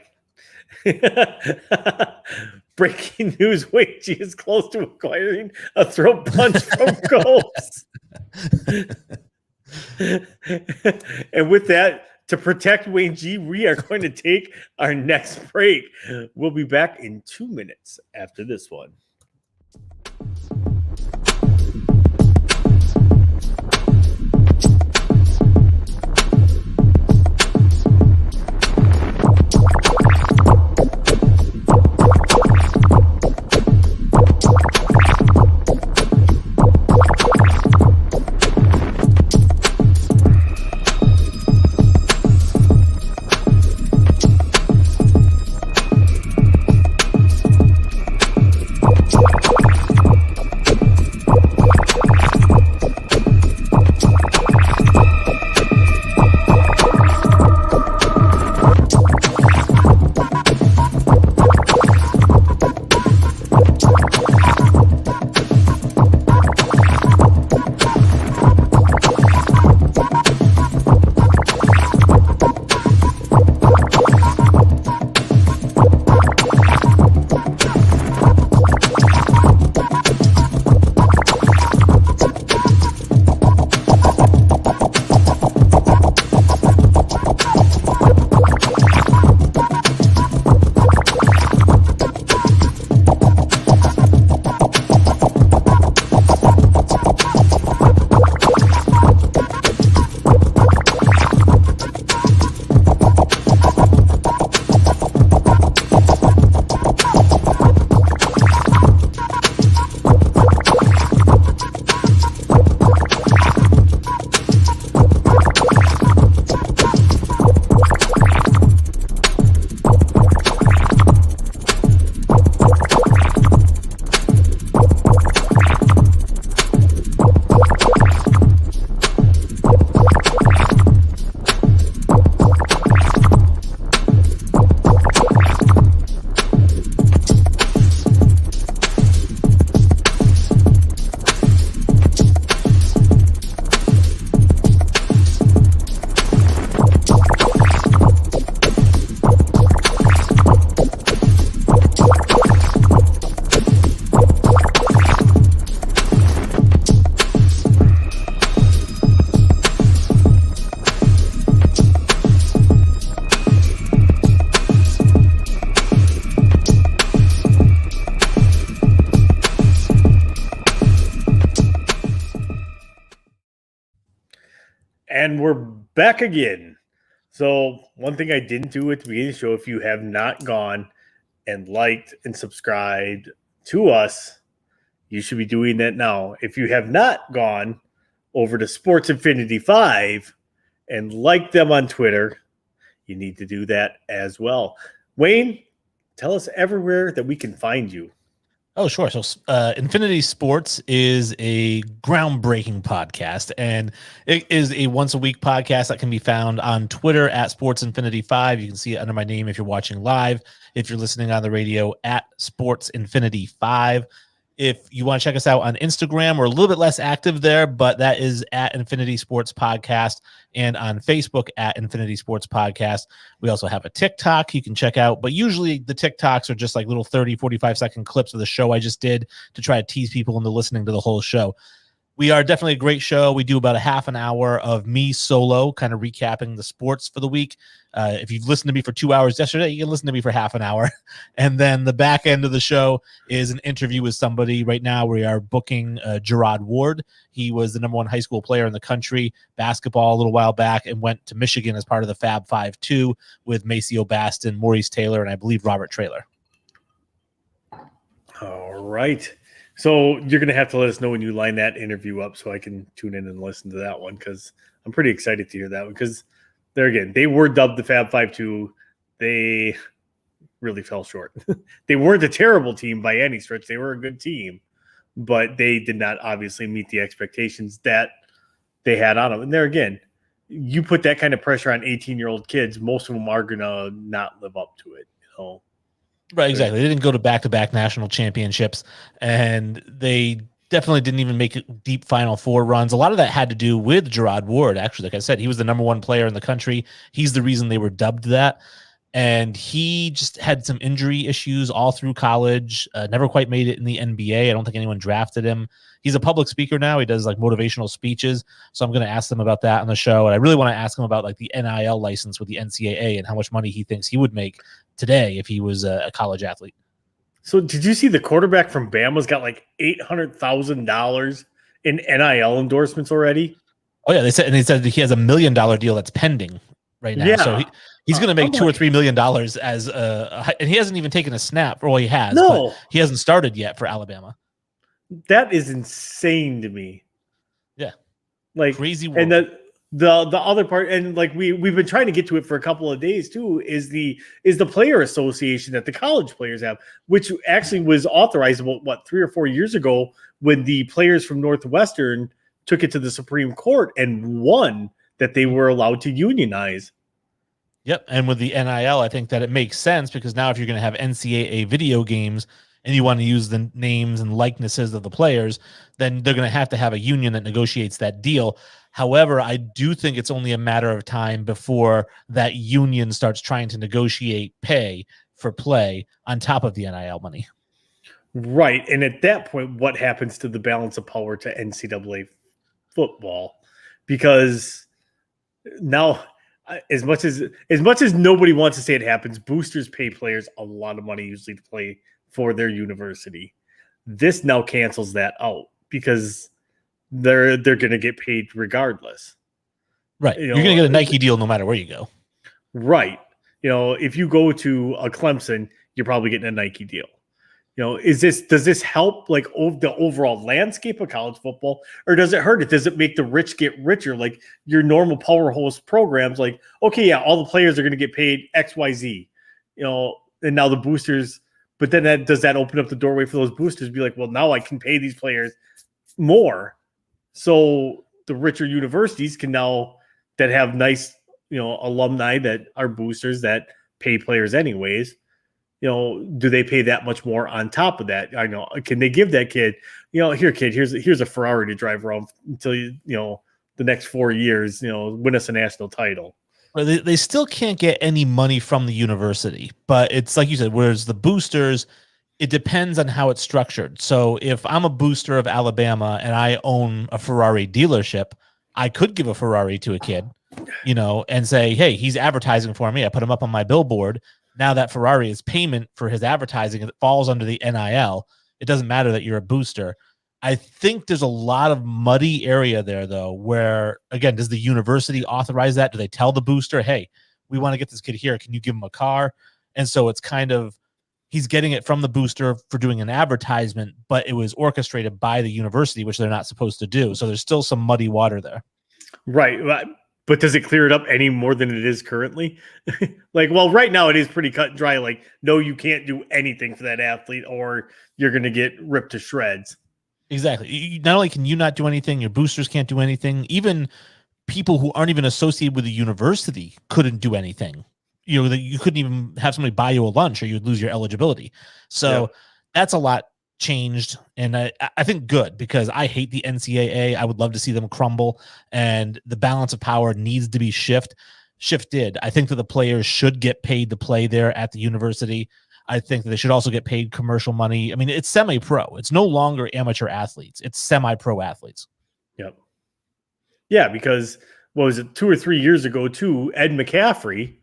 Breaking news, Wayne G is close to acquiring a throat punch from Ghost. And with that, to protect Wayne G, we are going to take our next break. We'll be back in 2 minutes after this one. And we're back again. So one thing I didn't do at the beginning of the show, if you have not gone and liked and subscribed to us, you should be doing that now. If you have not gone over to Sports Infinity 5 and liked them on Twitter, you need to do that as well. Wayne, tell us everywhere that we can find you. Oh, sure. So Infinity Sports is a groundbreaking podcast, and it is a once-a-week podcast that can be found on Twitter at Sports Infinity 5. You can see it under my name if you're watching live. If you're listening on the radio, at Sports Infinity 5. If you want to check us out on Instagram, we're a little bit less active there, but that is at Infinity Sports Podcast, and on Facebook at Infinity Sports Podcast. We also have a TikTok you can check out, but usually the TikToks are just like little 30, 45-second clips of the show I just did to try to tease people into listening to the whole show. We are definitely a great show. We do about a half an hour of me solo, kind of recapping the sports for the week. If you've listened to me for 2 hours yesterday, you can listen to me for half an hour. And then the back end of the show is an interview with somebody. Right now, we are booking Gerard Ward. He was the #1 high school player in the country, basketball a little while back, and went to Michigan as part of the Fab 5-2 with Maceo Baston, Maurice Taylor, and I believe Robert Traylor. All right. So you're going to have to let us know when you line that interview up so I can tune in and listen to that one, because I'm pretty excited to hear that one, because there again, they were dubbed the Fab 5-2. They really fell short. They weren't a terrible team by any stretch. They were a good team, but they did not obviously meet the expectations that they had on them. And there again, you put that kind of pressure on 18-year-old kids, most of them are going to not live up to it, you know. Right, exactly. They didn't go to back-to-back national championships, and they definitely didn't even make deep Final Four runs. A lot of that had to do with Gerard Ward, actually. Like I said, he was the #1 player in the country. He's the reason they were dubbed that, and he just had some injury issues all through college, never quite made it in the NBA. I don't think anyone drafted him. He's a public speaker now. He does like motivational speeches, so I'm going to ask them about that on the show, and I really want to ask him about like the NIL license with the NCAA and how much money he thinks he would make today if he was a college athlete. So did you see the quarterback from Bama's got like $800,000 in NIL endorsements already? Oh yeah, they said he has $1 million deal that's pending right now. Yeah. So he's going to make $2 or $3 million as and he hasn't even taken a snap. Well, he has. No, but he hasn't started yet for Alabama. That is insane to me. Yeah, like crazy world. And the other part, and like we've been trying to get to it for a couple of days too, is the player association that the college players have, which actually was authorized about 3 or 4 years ago when the players from Northwestern took it to the Supreme Court and won that they were allowed to unionize. Yep, and with the NIL, I think that it makes sense, because now if you're going to have NCAA video games and you want to use the names and likenesses of the players, then they're going to have a union that negotiates that deal. However, I do think it's only a matter of time before that union starts trying to negotiate pay for play on top of the NIL money. Right. And at that point, what happens to the balance of power to NCAA football? Because now, as much as nobody wants to say it happens, boosters pay players a lot of money usually to play for their university. This now cancels that out, because they're going to get paid regardless. Right. You're going to get a Nike deal no matter where you go. Right. You know, if you go to a Clemson, you're probably getting a Nike deal. You know, does this help like the overall landscape of college football, or does it hurt it? Does it make the rich get richer? Like your normal powerhouse programs, like, okay, yeah, all the players are going to get paid XYZ, you know, and now the boosters, but then does that open up the doorway for those boosters to be like, well, now I can pay these players more. So the richer universities can now, that have nice, you know, alumni that are boosters that pay players anyways, you know, do they pay that much more on top of that? I know. Can they give that kid, you know, here, kid, here's a Ferrari to drive around until you know, the next 4 years, you know, win us a national title. Well, they still can't get any money from the university, but it's like you said, whereas the boosters, it depends on how it's structured. So if I'm a booster of Alabama and I own a Ferrari dealership, I could give a Ferrari to a kid, you know, and say, hey, he's advertising for me. I put him up on my billboard. Now that Ferrari is payment for his advertising, it falls under the NIL. It doesn't matter that you're a booster. I think there's a lot of muddy area there, though, where, again, does the university authorize that? Do they tell the booster, hey, we want to get this kid here. Can you give him a car? And so it's kind of, he's getting it from the booster for doing an advertisement, but it was orchestrated by the university, which they're not supposed to do. So there's still some muddy water there. Right. But does it clear it up any more than it is currently? Like, well, right now it is pretty cut and dry. Like, no, you can't do anything for that athlete or you're going to get ripped to shreds. Exactly. Not only can you not do anything, your boosters can't do anything. Even people who aren't even associated with the university couldn't do anything. You know, that you couldn't even have somebody buy you a lunch or you'd lose your eligibility. So that's a lot changed. And I think good, because I hate the NCAA. I would love to see them crumble, and the balance of power needs to be shifted. I think that the players should get paid to play there at the university. I think that they should also get paid commercial money. I mean, it's semi-pro. It's no longer amateur athletes. It's semi-pro athletes. Yep. Yeah, because what was it, 2 or 3 years ago, too, Ed McCaffrey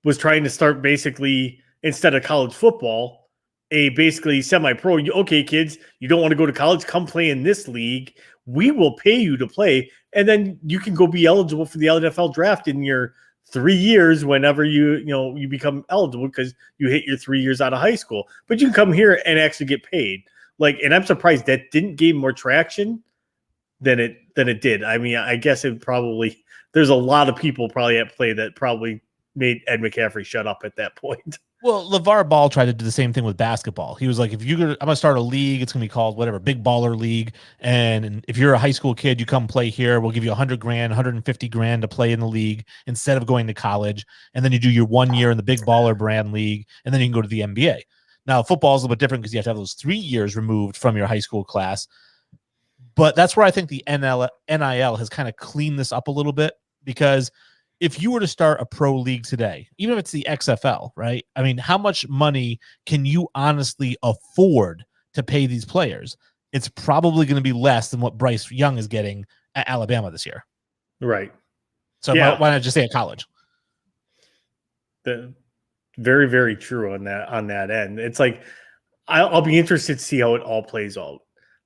was trying to start basically, instead of college football, a basically semi-pro. Okay, kids, you don't want to go to college? Come play in this league. We will pay you to play, and then you can go be eligible for the NFL draft in your 3 years whenever you become eligible, because you hit your 3 years out of high school. But you can come here and actually get paid. Like, and I'm surprised that didn't gain more traction than it did. I mean, I guess there's a lot of people probably at play that probably made Ed McCaffrey shut up at that point. Well, LeVar Ball tried to do the same thing with basketball. He was like, I'm going to start a league. It's going to be called whatever, Big Baller League. And if you're a high school kid, you come play here. We'll give you $100,000, $150,000 to play in the league instead of going to college. And then you do your 1 year in the Big Baller Brand League, and then you can go to the NBA. Now, football is a little bit different because you have to have those 3 years removed from your high school class. But that's where I think the NIL has kind of cleaned this up a little bit, because if you were to start a pro league today, even if it's the XFL, right? I mean, how much money can you honestly afford to pay these players? It's probably going to be less than what Bryce Young is getting at Alabama this year. Right. So why not just say at college? Very, very true on that end. It's like, I'll be interested to see how it all plays out.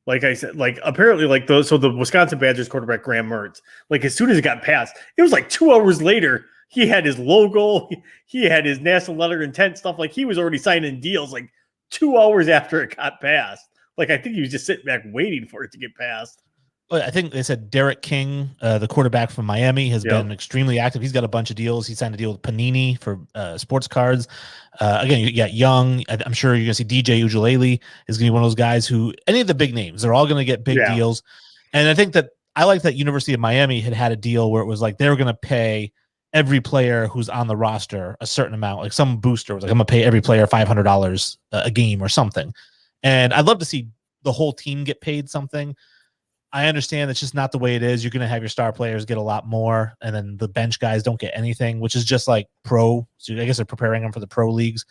Like I said, like apparently, like the Wisconsin Badgers quarterback Graham Mertz, like as soon as it got passed, it was like 2 hours later, he had his logo, he had his national letter intent stuff. Like he was already signing deals like 2 hours after it got passed. Like I think he was just sitting back waiting for it to get passed. Well, I think they said Derek King, the quarterback from Miami, has been extremely active. He's got a bunch of deals. He signed a deal with Panini for sports cards. Again, you got Young. I'm sure you're going to see DJ Ujulele is going to be one of those guys who, any of the big names, they're all going to get big deals. And I think that I like that University of Miami had a deal where it was like they were going to pay every player who's on the roster a certain amount. Like some booster was like, I'm going to pay every player $500 a game or something. And I'd love to see the whole team get paid something. I understand that's just not the way it is. You're going to have your star players get a lot more, and then the bench guys don't get anything, which is just like pro. So I guess they're preparing them for the pro leagues.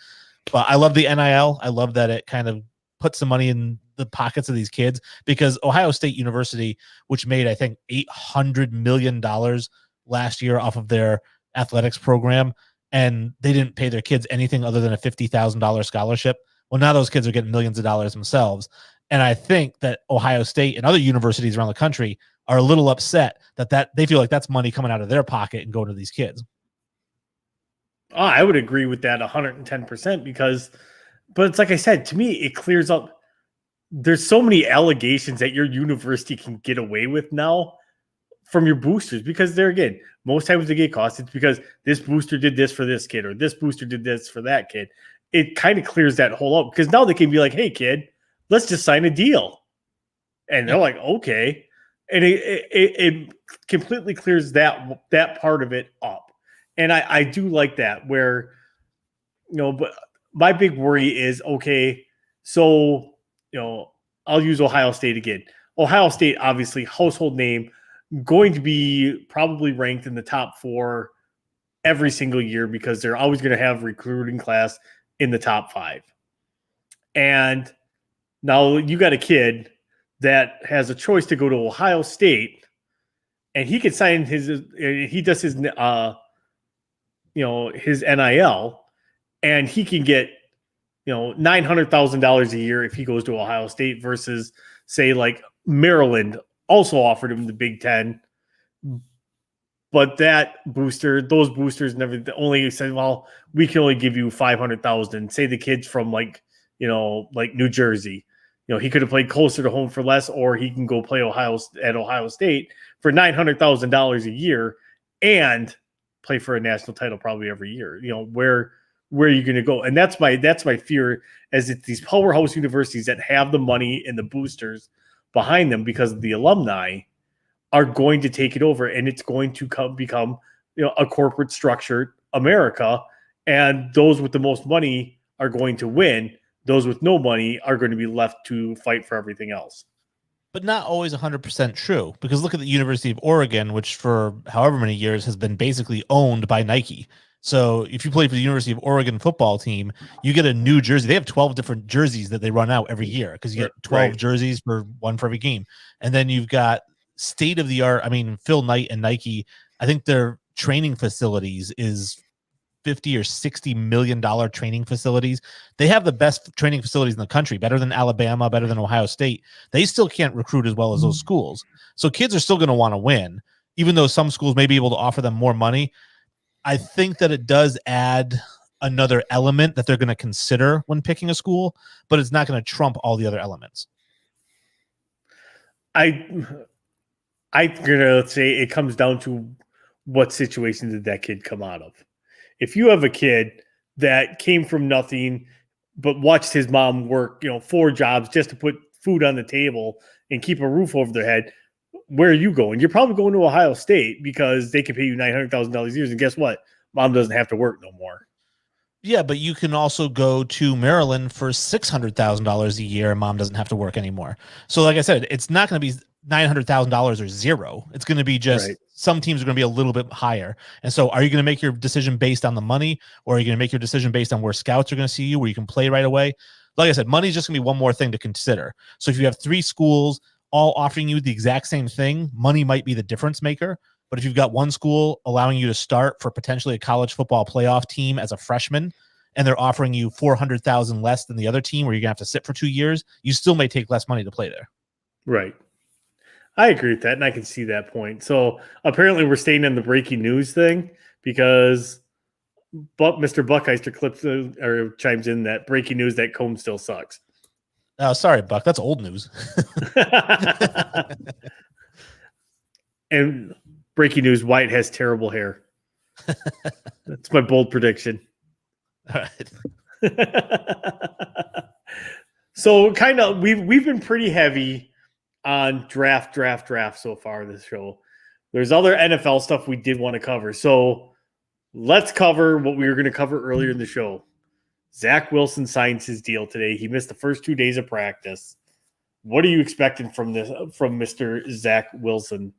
But I love the NIL. I love that it kind of puts the money in the pockets of these kids, because Ohio State University, which made, I think, $800 million last year off of their athletics program, and they didn't pay their kids anything other than a $50,000 scholarship. Well, now those kids are getting millions of dollars themselves. And I think that Ohio State and other universities around the country are a little upset that they feel like that's money coming out of their pocket and going to these kids. Oh, I would agree with that 110% but it's like I said, to me, it clears up. There's so many allegations that your university can get away with now from your boosters, because they're, again, most times they get caught. It's because this booster did this for this kid, or this booster did this for that kid. It kind of clears that whole up, because now they can be like, hey, kid, let's just sign a deal. And they're like, okay. And it completely clears that part of it up. And I do like that, where, but my big worry is, okay, so, I'll use Ohio State again. Ohio State, obviously, household name, going to be probably ranked in the top 4 every single year, because they're always going to have recruiting class in the top 5. And now you got a kid that has a choice to go to Ohio State, and he can sign he does his NIL, and he can get $900,000 a year if he goes to Ohio State versus say like Maryland also offered him the Big Ten, but those boosters never only said, well, we can only give you 500,000. Say the kid's from like New Jersey, he could have played closer to home for less, or he can go play at Ohio State for $900,000 a year and play for a national title probably every year. Where are you going to go? And that's my fear, as it's these powerhouse universities that have the money and the boosters behind them because of the alumni are going to take it over, and it's going to become a corporate structured America, and those with the most money are going to win. Those with no money are going to be left to fight for everything else. But not always 100% true, because look at the University of Oregon, which for however many years has been basically owned by Nike. So if you play for the University of Oregon football team, you get a new jersey. They have 12 different jerseys that they run out every year because you get 12 jerseys for every game. And then you've got state of the art. I mean, Phil Knight and Nike, I think their training facilities is $50 or $60 million training facilities. They have the best training facilities in the country, better than Alabama, better than Ohio State. They still can't recruit as well as those schools. So kids are still going to want to win, even though some schools may be able to offer them more money. I think that it does add another element that they're going to consider when picking a school, but it's not going to trump all the other elements. I'm going to say it comes down to what situation did that kid come out of. If you have a kid that came from nothing but watched his mom work, 4 jobs just to put food on the table and keep a roof over their head, where are you going? You're probably going to Ohio State because they can pay you $900,000 a year. And guess what? Mom doesn't have to work no more. Yeah, but you can also go to Maryland for $600,000 a year and mom doesn't have to work anymore. So like I said, it's not going to be $900,000 or zero. It's going to be just some teams are going to be a little bit higher. And so are you going to make your decision based on the money, or are you going to make your decision based on where scouts are going to see you, where you can play right away? Like I said, money is just going to be one more thing to consider. So if you have 3 schools all offering you the exact same thing, money might be the difference maker. But if you've got one school allowing you to start for potentially a college football playoff team as a freshman, and they're offering you $400,000 less than the other team where you're gonna have to sit for 2 years, you still may take less money to play there. Right. I agree with that, and I can see that point. So apparently we're staying in the breaking news thing because Mr. Buckheister chimes in that breaking news that Combs still sucks. Oh, sorry, Buck. That's old news. And breaking news, White has terrible hair. That's my bold prediction. All right. So kind of we've been pretty heavy on draft so far this show. There's other NFL stuff we did want to cover. So let's cover what we were going to cover earlier in the show. Zach Wilson signs his deal today. He missed the first 2 days of practice. What are you expecting from Mr. Zach Wilson?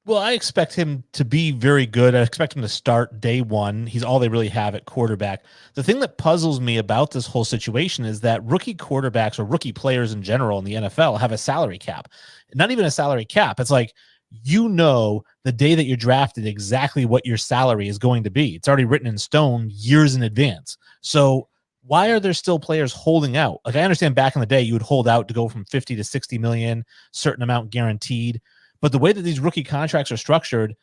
Well, I expect him to be very good. I expect him to start day one. He's all they really have at quarterback. The thing that puzzles me about this whole situation is that rookie quarterbacks, or rookie players in general in the NFL, have a salary cap. Not even a salary cap. It's like, the day that you're drafted exactly what your salary is going to be. It's already written in stone years in advance. So why are there still players holding out? Like, I understand back in the day you would hold out to go from 50 to 60 million, certain amount guaranteed. But the way that these rookie contracts are structured,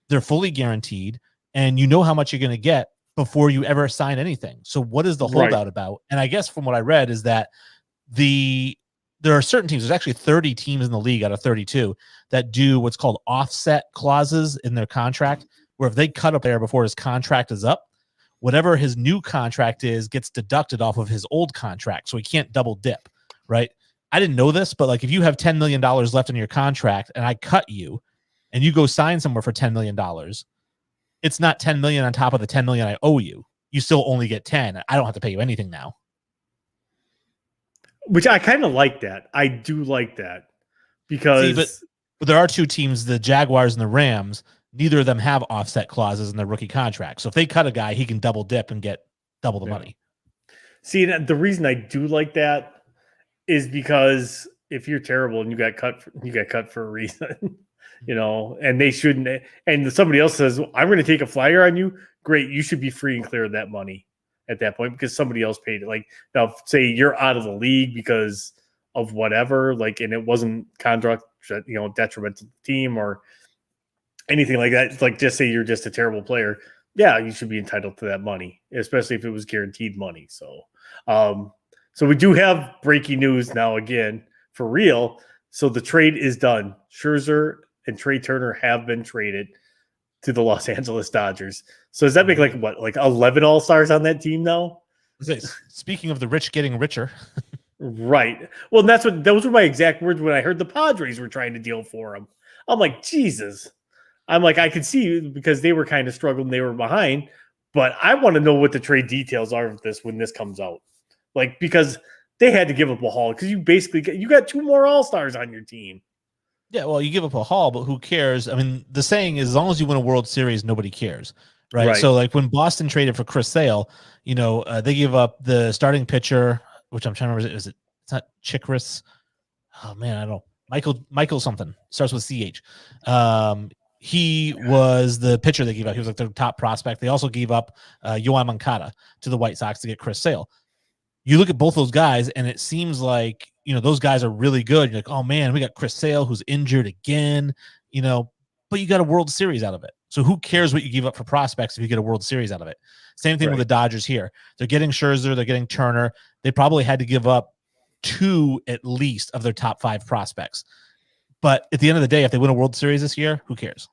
they're fully guaranteed, and you know how much you're going to get before you ever sign anything. So what is the holdout about? And I guess from what I read is that there are certain teams, there's actually 30 teams in the league out of 32 that do what's called offset clauses in their contract, where if they cut a player before his contract is up, whatever his new contract is gets deducted off of his old contract. So he can't double dip, right? I didn't know this, but like if you have $10 million left in your contract and I cut you and you go sign somewhere for $10 million, it's not 10 million on top of the 10 million I owe you. You still only get 10. I don't have to pay you anything now. Which I kind of like that. I do like that because but there are 2 teams, the Jaguars and the Rams. Neither of them have offset clauses in their rookie contract. So if they cut a guy, he can double dip and get double the money. See, the reason I do like that is because if you're terrible and you got cut for a reason, and they shouldn't. And somebody else says, I'm going to take a flyer on you. Great. You should be free and clear of that money at that point because somebody else paid it. Like now, say you're out of the league because of whatever, like, and it wasn't contract, detrimental to the team or anything like that. It's like, just say you're just a terrible player. Yeah, you should be entitled to that money, especially if it was guaranteed money. So, so we do have breaking news now again for real. So the trade is done. Scherzer and Trey Turner have been traded to the Los Angeles Dodgers. So does that make like 11 All-Stars on that team now? Speaking of the rich getting richer. Right. Well, those were my exact words when I heard the Padres were trying to deal for him. I'm like, Jesus. I'm like, I could see because they were kind of struggling. They were behind, but I want to know what the trade details are of this when this comes out. Like, because they had to give up a haul because you got 2 more All-Stars on your team. Yeah, well, you give up a haul, but who cares? I mean, the saying is, as long as you win a World Series, nobody cares, right? So, like when Boston traded for Chris Sale, they gave up the starting pitcher, which I'm trying to remember. It's not Chikris? Oh man, I don't know. Michael something starts with CH. He was the pitcher they gave up. He was like their top prospect. They also gave up Yoan Moncada to the White Sox to get Chris Sale. You look at both those guys, and it seems like, those guys are really good. You're like, oh man, we got Chris Sale who's injured again, but you got a World Series out of it. So who cares what you give up for prospects if you get a World Series out of it? Same thing with the Dodgers here. They're getting Scherzer, they're getting Turner. They probably had to give up 2 at least of their top 5 prospects. But at the end of the day, if they win a World Series this year, who cares?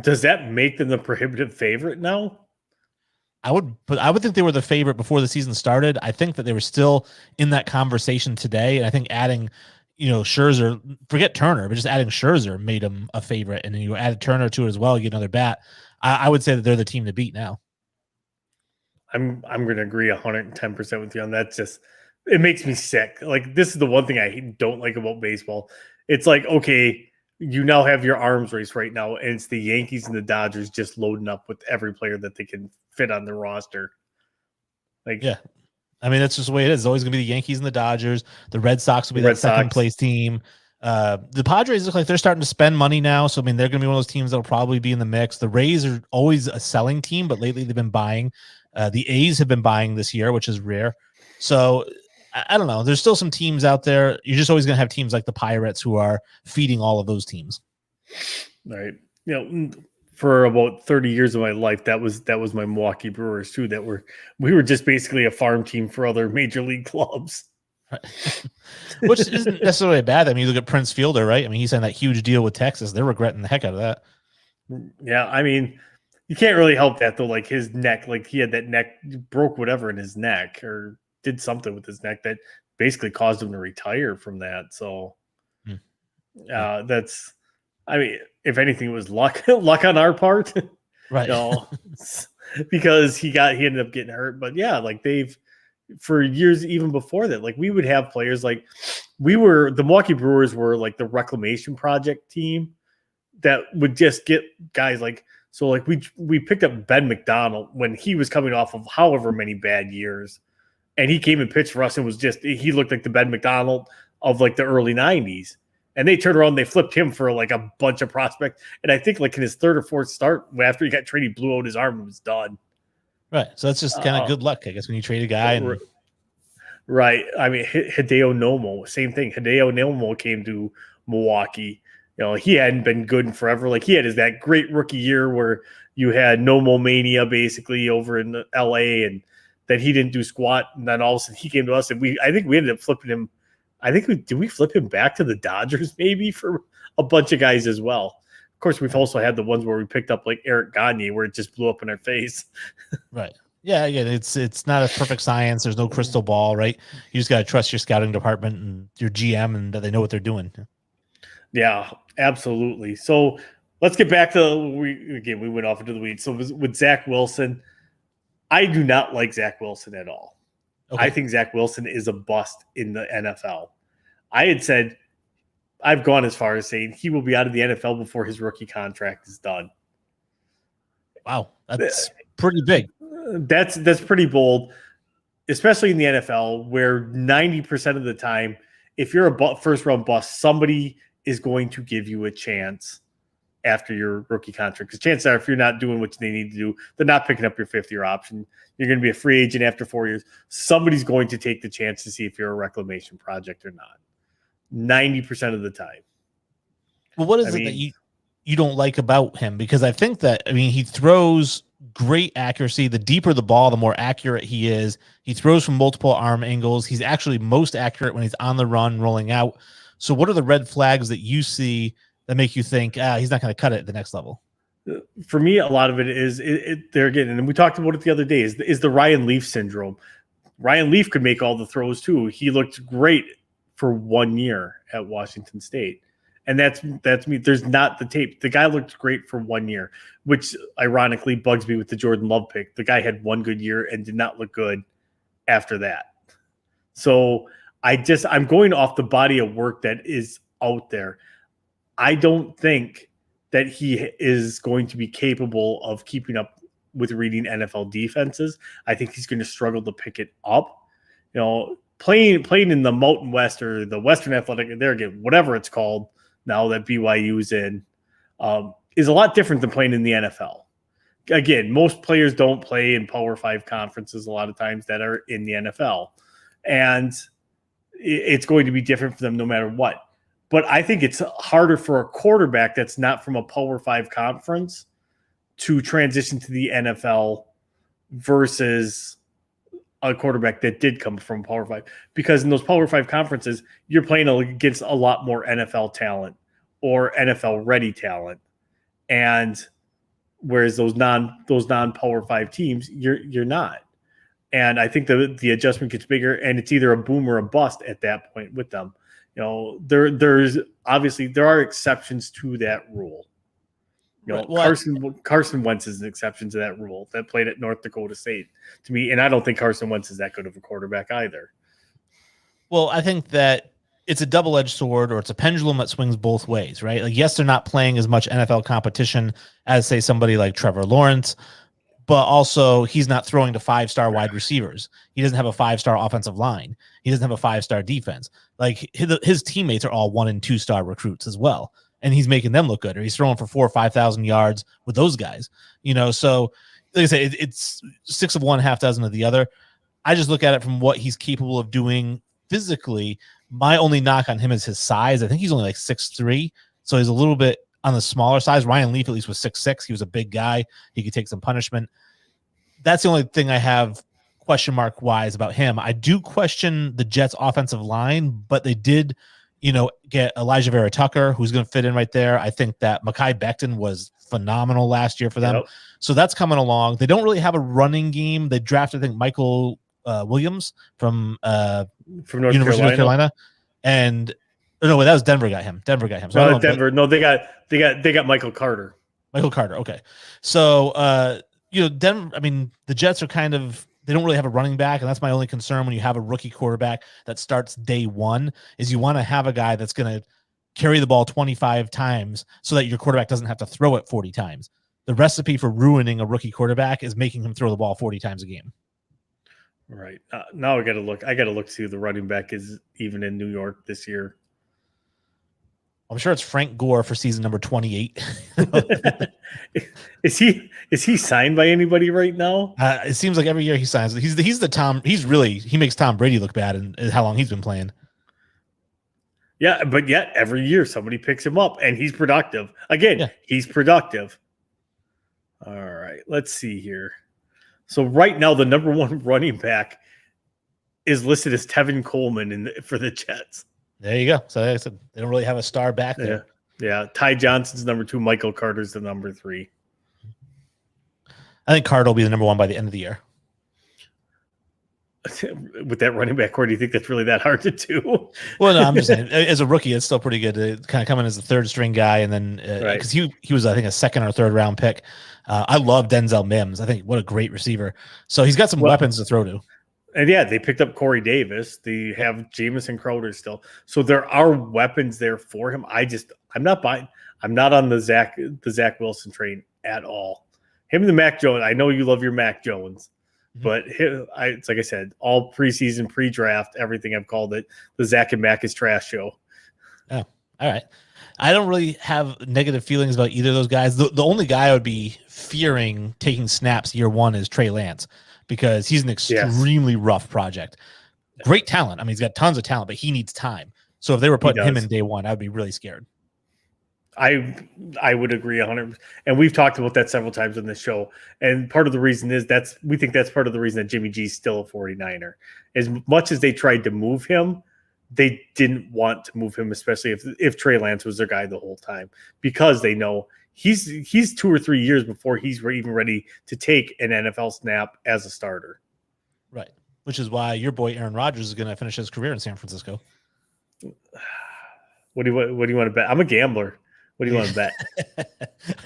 Does that make them the prohibitive favorite now? I would think they were the favorite before the season started. I think that they were still in that conversation today. And I think adding, Scherzer, forget Turner, but just adding Scherzer made him a favorite. And then you added Turner to it as well, you get another bat. I would say that they're the team to beat now. I'm going to agree 110% with you on that. It makes me sick. Like, this is the one thing I don't like about baseball. It's like, okay, you now have your arms race right now, and it's the Yankees and the Dodgers just loading up with every player that they can fit on their roster. Like, yeah, I mean, that's just the way it is. It's always going to be the Yankees and the Dodgers. The Red Sox will be that second place team. The Padres look like they're starting to spend money now. So, I mean, they're going to be one of those teams that will probably be in the mix. The Rays are always a selling team, but lately they've been buying. The A's have been buying this year, which is rare. So, I don't know. There's still some teams out there. You're just always going to have teams like the Pirates who are feeding all of those teams. All right. For about 30 years of my life, that was my Milwaukee Brewers too. We were just basically a farm team for other major league clubs. Right. Which isn't necessarily bad. I mean, you look at Prince Fielder, right? I mean, he signed that huge deal with Texas. They're regretting the heck out of that. Yeah, I mean, you can't really help that though. Like his neck, like he had that neck, broke whatever in his neck or did something with his neck that basically caused him to retire from that. So that's, I mean, if anything, it was luck on our part, right? Because he ended up getting hurt. But yeah, like for years, even before that, like we would have players like the Milwaukee Brewers were like the reclamation project team that would just get guys like, so like we picked up Ben McDonald when he was coming off of however many bad years. And he came and pitched for us and he looked like the Ben McDonald of like the early 90s. And they turned around and they flipped him for like a bunch of prospects. And I think like in his 3rd or 4th start, after he got traded, he blew out his arm and was done. Right. So that's just kind of good luck, I guess, when you trade a guy. Right. I mean, Hideo Nomo, same thing. Hideo Nomo came to Milwaukee. He hadn't been good in forever. Like he had that great rookie year where you had Nomo mania basically over in LA and that he didn't do squat, and then all of a sudden he came to us, and I think we ended up flipping him. Did we flip him back to the Dodgers maybe for a bunch of guys as well? Of course, we've also had the ones where we picked up like Eric Gagne, where it just blew up in our face. Right. Yeah. Again, it's not a perfect science. There's no crystal ball, right? You just got to trust your scouting department and your GM, and that they know what they're doing. Yeah, absolutely. So let's get back to we went off into the weeds. So with Zach Wilson. I do not like Zach Wilson at all. Okay. I think Zach Wilson is a bust in the NFL. I had said, I've gone as far as saying he will be out of the NFL before his rookie contract is done. Wow, that's pretty big. That's pretty bold, especially in the NFL where 90% of the time, if you're a first-round bust, somebody is going to give you a chance after your rookie contract. Because chances are, if you're not doing what they need to do, they're not picking up your fifth-year option. You're going to be a free agent after 4 years. Somebody's going to take the chance to see if you're a reclamation project or not. 90% of the time. Well, what is it that you don't like about him? Because I think that, he throws great accuracy. The deeper the ball, the more accurate he is. He throws from multiple arm angles. He's actually most accurate when he's on the run, rolling out. So what are the red flags that you see that make you think he's not going to cut it at the next level? For me, a lot of it is they're getting, and we talked about it the other day, is the Ryan Leaf syndrome. Ryan Leaf could make all the throws too. He looked great for 1 year at Washington State. And that's me. There's not the tape. The guy looked great for 1 year, which ironically bugs me with the Jordan Love pick. The guy had one good year and did not look good after that. So I'm going off the body of work that is out there. I don't think that he is going to be capable of keeping up with reading NFL defenses. I think he's going to struggle to pick it up. Playing in the Mountain West or the Western Athletic, there again, whatever it's called now that BYU is in, is a lot different than playing in the NFL. Again, most players don't play in Power 5 conferences a lot of times that are in the NFL. And it's going to be different for them no matter what. But I think it's harder for a quarterback that's not from a Power 5 conference to transition to the NFL versus a quarterback that did come from Power 5. Because in those Power 5 conferences, you're playing against a lot more NFL talent or NFL-ready talent. And whereas those non-Power 5 teams, you're not. And I think the adjustment gets bigger, and it's either a boom or a bust at that point with them. There's obviously there are exceptions to that rule. Carson Wentz is an exception to that rule that played at North Dakota State to me, and I don't think Carson Wentz is that good of a quarterback either. Well, I think that it's a double-edged sword, or it's a pendulum that swings both ways, right? Like, yes, they're not playing as much NFL competition as, say, somebody like Trevor Lawrence, but also he's not throwing to 5-star wide receivers. He doesn't have a 5-star offensive line. He doesn't have a 5-star defense. Like, his teammates are all 1- and 2-star recruits as well, and he's making them look good. Or he's throwing for 4,000 or 5,000 yards with those guys. So like I say, it's 6 of one, half dozen of the other. I just look at it from what he's capable of doing physically. My only knock on him is his size. I think he's only like 6'3", so he's a little bit on the smaller size. Ryan Leaf at least was 6'6". He was a big guy. He could take some punishment. That's the only thing I have question mark wise about him. I do question the Jets offensive line, but they did, get Elijah Vera Tucker, who's going to fit in right there. I think that Mekhi Becton was phenomenal last year for them. Yep. So that's coming along. They don't really have a running game. They drafted, I think, Michael Williams from University of North Carolina. And no, that was Denver got him. So Denver. No, they got Michael Carter. Michael Carter. Okay. So, Denver, the Jets are they don't really have a running back, and that's my only concern when you have a rookie quarterback that starts day one, is you want to have a guy that's going to carry the ball 25 times so that your quarterback doesn't have to throw it 40 times. The recipe for ruining a rookie quarterback is making him throw the ball 40 times a game. Right. Now I got to look to see who the running back is even in New York this year. I'm sure it's Frank Gore for season number 28. Is he signed by anybody right now? It seems like every year he signs. He makes Tom Brady look bad and how long he's been playing. Yeah, but yet every year somebody picks him up and he's productive. Again, He's productive. All right, let's see here. So right now the number one running back is listed as Tevin Coleman for the Jets. There you go. So like I said, they don't really have a star back there. Yeah. Ty Johnson's number 2. Michael Carter's the number 3. I think Carter will be the number 1 by the end of the year. With that running back core, do you think that's really that hard to do? Well, no, I'm just saying, as a rookie, it's still pretty good to kind of come in as the third string guy, and then because he was, I think, a 2nd or 3rd round pick. I love Denzel Mims. I think what a great receiver. So he's got some weapons to throw to. And they picked up Corey Davis. They have Jamison Crowder still. So there are weapons there for him. I'm not buying. I'm not on the Zach Wilson train at all. Him and the Mac Jones. I know you love your Mac Jones, but it's like I said, all preseason, pre-draft, everything I've called it, the Zach and Mac is trash show. Yeah. All right. I don't really have negative feelings about either of those guys. The only guy I would be fearing taking snaps year one is Trey Lance, because he's an extremely rough project. Great talent. I mean, he's got tons of talent, but he needs time. So if they were putting him in day one, I would be really scared. I would agree 100%. And we've talked about that several times on this show. And part of the reason is we think that's part of the reason that Jimmy G's still a 49er. As much as they tried to move him, they didn't want to move him, especially if Trey Lance was their guy the whole time, because they know he's 2 or 3 years before he's even ready to take an NFL snap as a starter. Right. Which is why your boy Aaron Rodgers is going to finish his career in San Francisco. What do you want to bet? I'm a gambler. What do you want to bet?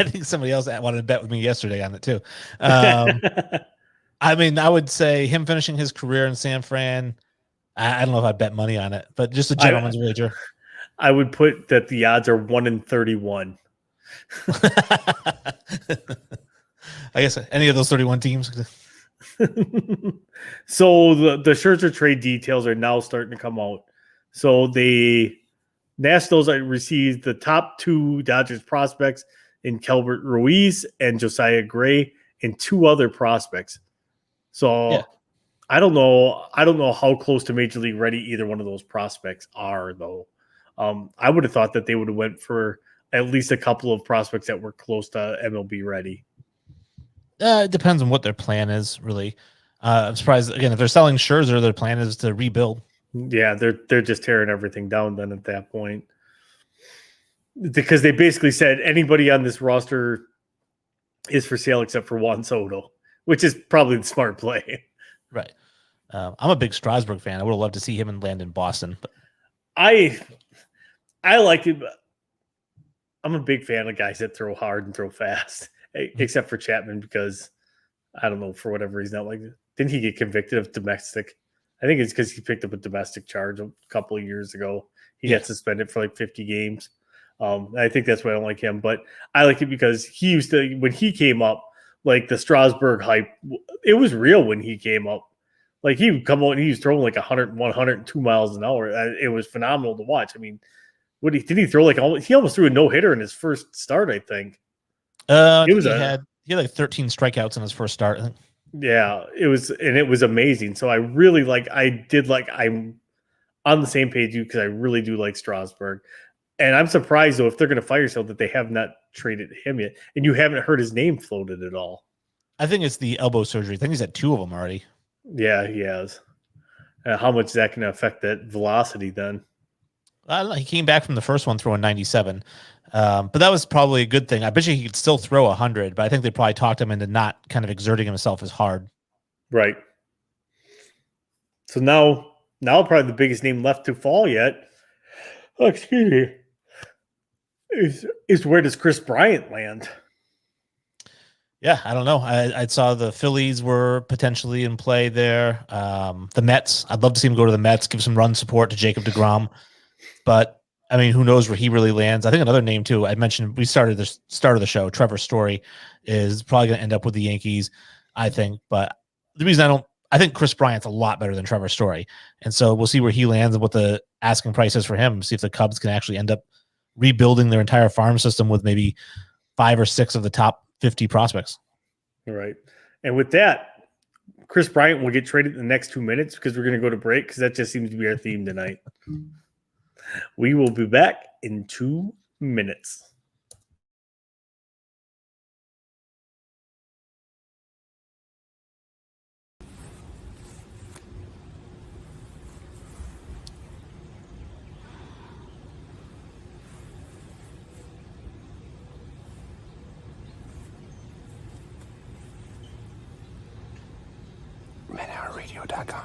I think somebody else wanted to bet with me yesterday on it too. I mean, I would say him finishing his career in San Fran. I don't know if I'd bet money on it, but just a gentleman's wager. I would put that the odds are 1 in 31. I guess any of those 31 teams. So the Scherzer trade details are now starting to come out. So the Nationals received the top 2 Dodgers prospects in Kelbert Ruiz and Josiah Gray and 2 other prospects. So yeah. I don't know how close to Major League ready either one of those prospects are, though. I would have thought that they would have went for at least a couple of prospects that were close to MLB ready. It depends on what their plan is, really. I'm surprised, again, if they're selling Scherzer, their plan is to rebuild. Yeah, they're just tearing everything down then at that point. Because they basically said anybody on this roster is for sale except for Juan Soto, which is probably the smart play. Right. I'm a big Strasburg fan. I would have loved to see him and land in Boston. But I like it. I'm a big fan of guys that throw hard and throw fast, except for Chapman, because I don't know, for whatever reason. Didn't he get convicted of domestic? I think it's because he picked up a domestic charge a couple of years ago. He got suspended for like 50 games. I think that's why I don't like him. But I like it because he used to, when he came up, like the Strasburg hype, it was real when he came up. Like he would come out and he was throwing like 102 miles an hour. It was phenomenal to watch. I mean, did he throw he almost threw a no-hitter in his first start, I think. He had like 13 strikeouts in his first start, I think. Yeah, it was amazing. So I really I'm on the same page you, because I really do like Strasburg. And I'm surprised, though, if they're going to fire so that they have not traded him yet. And you haven't heard his name floated at all. I think it's the elbow surgery. I think he's had 2 of them already. Yeah, he has. How much is that going to affect that velocity then? I don't know. He came back from the first one throwing 97. But that was probably a good thing. I bet you he could still throw 100, but I think they probably talked him into not kind of exerting himself as hard. Right. So now probably the biggest name left to fall yet, excuse me, is where does Chris Bryant land? Yeah, I don't know. I saw the Phillies were potentially in play there. The Mets, I'd love to see him go to the Mets, give some run support to Jacob deGrom. But I mean, who knows where he really lands? I think another name too. I mentioned we started the start of the show. Trevor Story is probably going to end up with the Yankees, I think. But the reason I think Chris Bryant's a lot better than Trevor Story, and so we'll see where he lands and what the asking price is for him. See if the Cubs can actually end up rebuilding their entire farm system with maybe 5 or 6 of the top 50 prospects. All right, and with that, Chris Bryant will get traded in the next 2 minutes because we're going to go to break, because that just seems to be our theme tonight. We will be back in 2 minutes. ManHourRadio.com.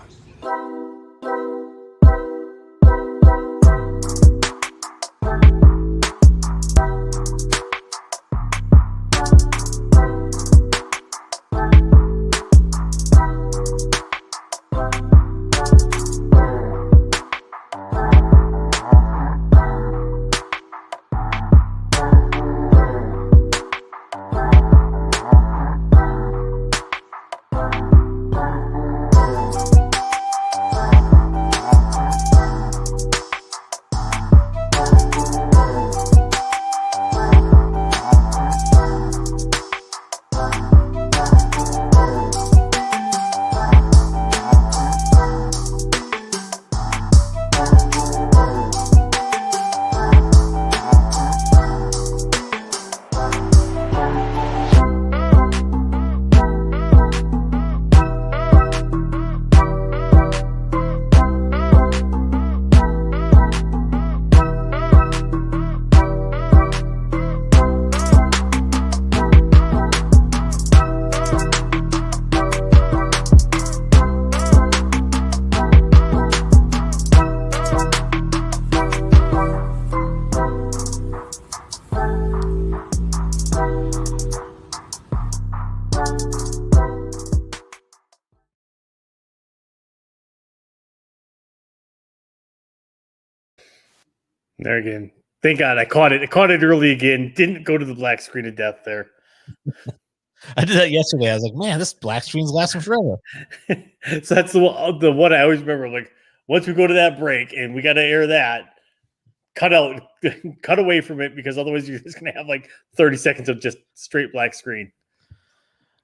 There again. Thank God I caught it. I caught it early again. Didn't go to the black screen of death there. I did that yesterday. I was like, man, this black screen's lasting forever. So that's the one I always remember. Like, once we go to that break and we got to air that, cut away from it, because otherwise you're just going to have like 30 seconds of just straight black screen.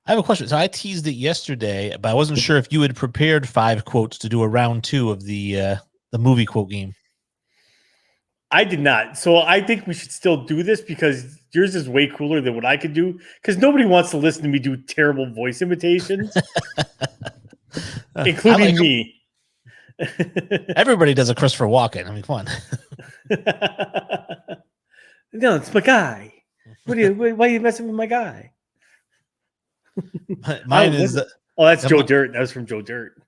I have a question. So I teased it yesterday, but I wasn't sure if you had prepared 5 quotes to do a round 2 of the movie quote game. I did not. So I think we should still do this, because yours is way cooler than what I could do, because nobody wants to listen to me do terrible voice imitations, including me. Everybody does a Christopher Walken. I mean, come on. No, it's my guy. Why are you messing with my guy? Mine is that's Joe Dirt. That was from Joe Dirt.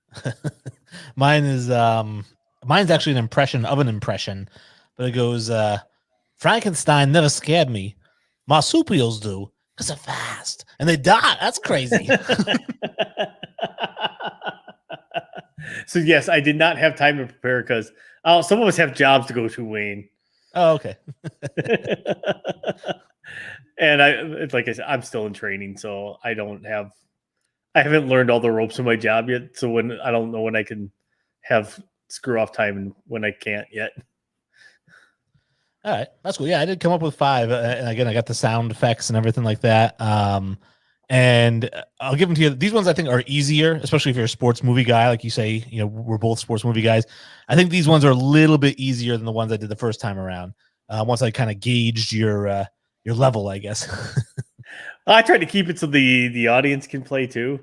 Mine is mine's actually an impression of an impression, but it goes Frankenstein never scared me. Marsupials do, because they're fast and they die. That's crazy. So yes, I did not have time to prepare, because some of us have jobs to go to, Wayne. Oh, okay. And it's like I said, I'm still in training, so I haven't learned all the ropes of my job yet. So I don't know when I can have screw off time and when I can't yet. All right, that's cool. Yeah, I did come up with 5, and again, I got the sound effects and everything like that. And I'll give them to you. These ones I think are easier, especially if you're a sports movie guy, like you say. You know, we're both sports movie guys. I think these ones are a little bit easier than the ones I did the first time around. Once I kind of gauged your level, I guess. I tried to keep it so the audience can play too.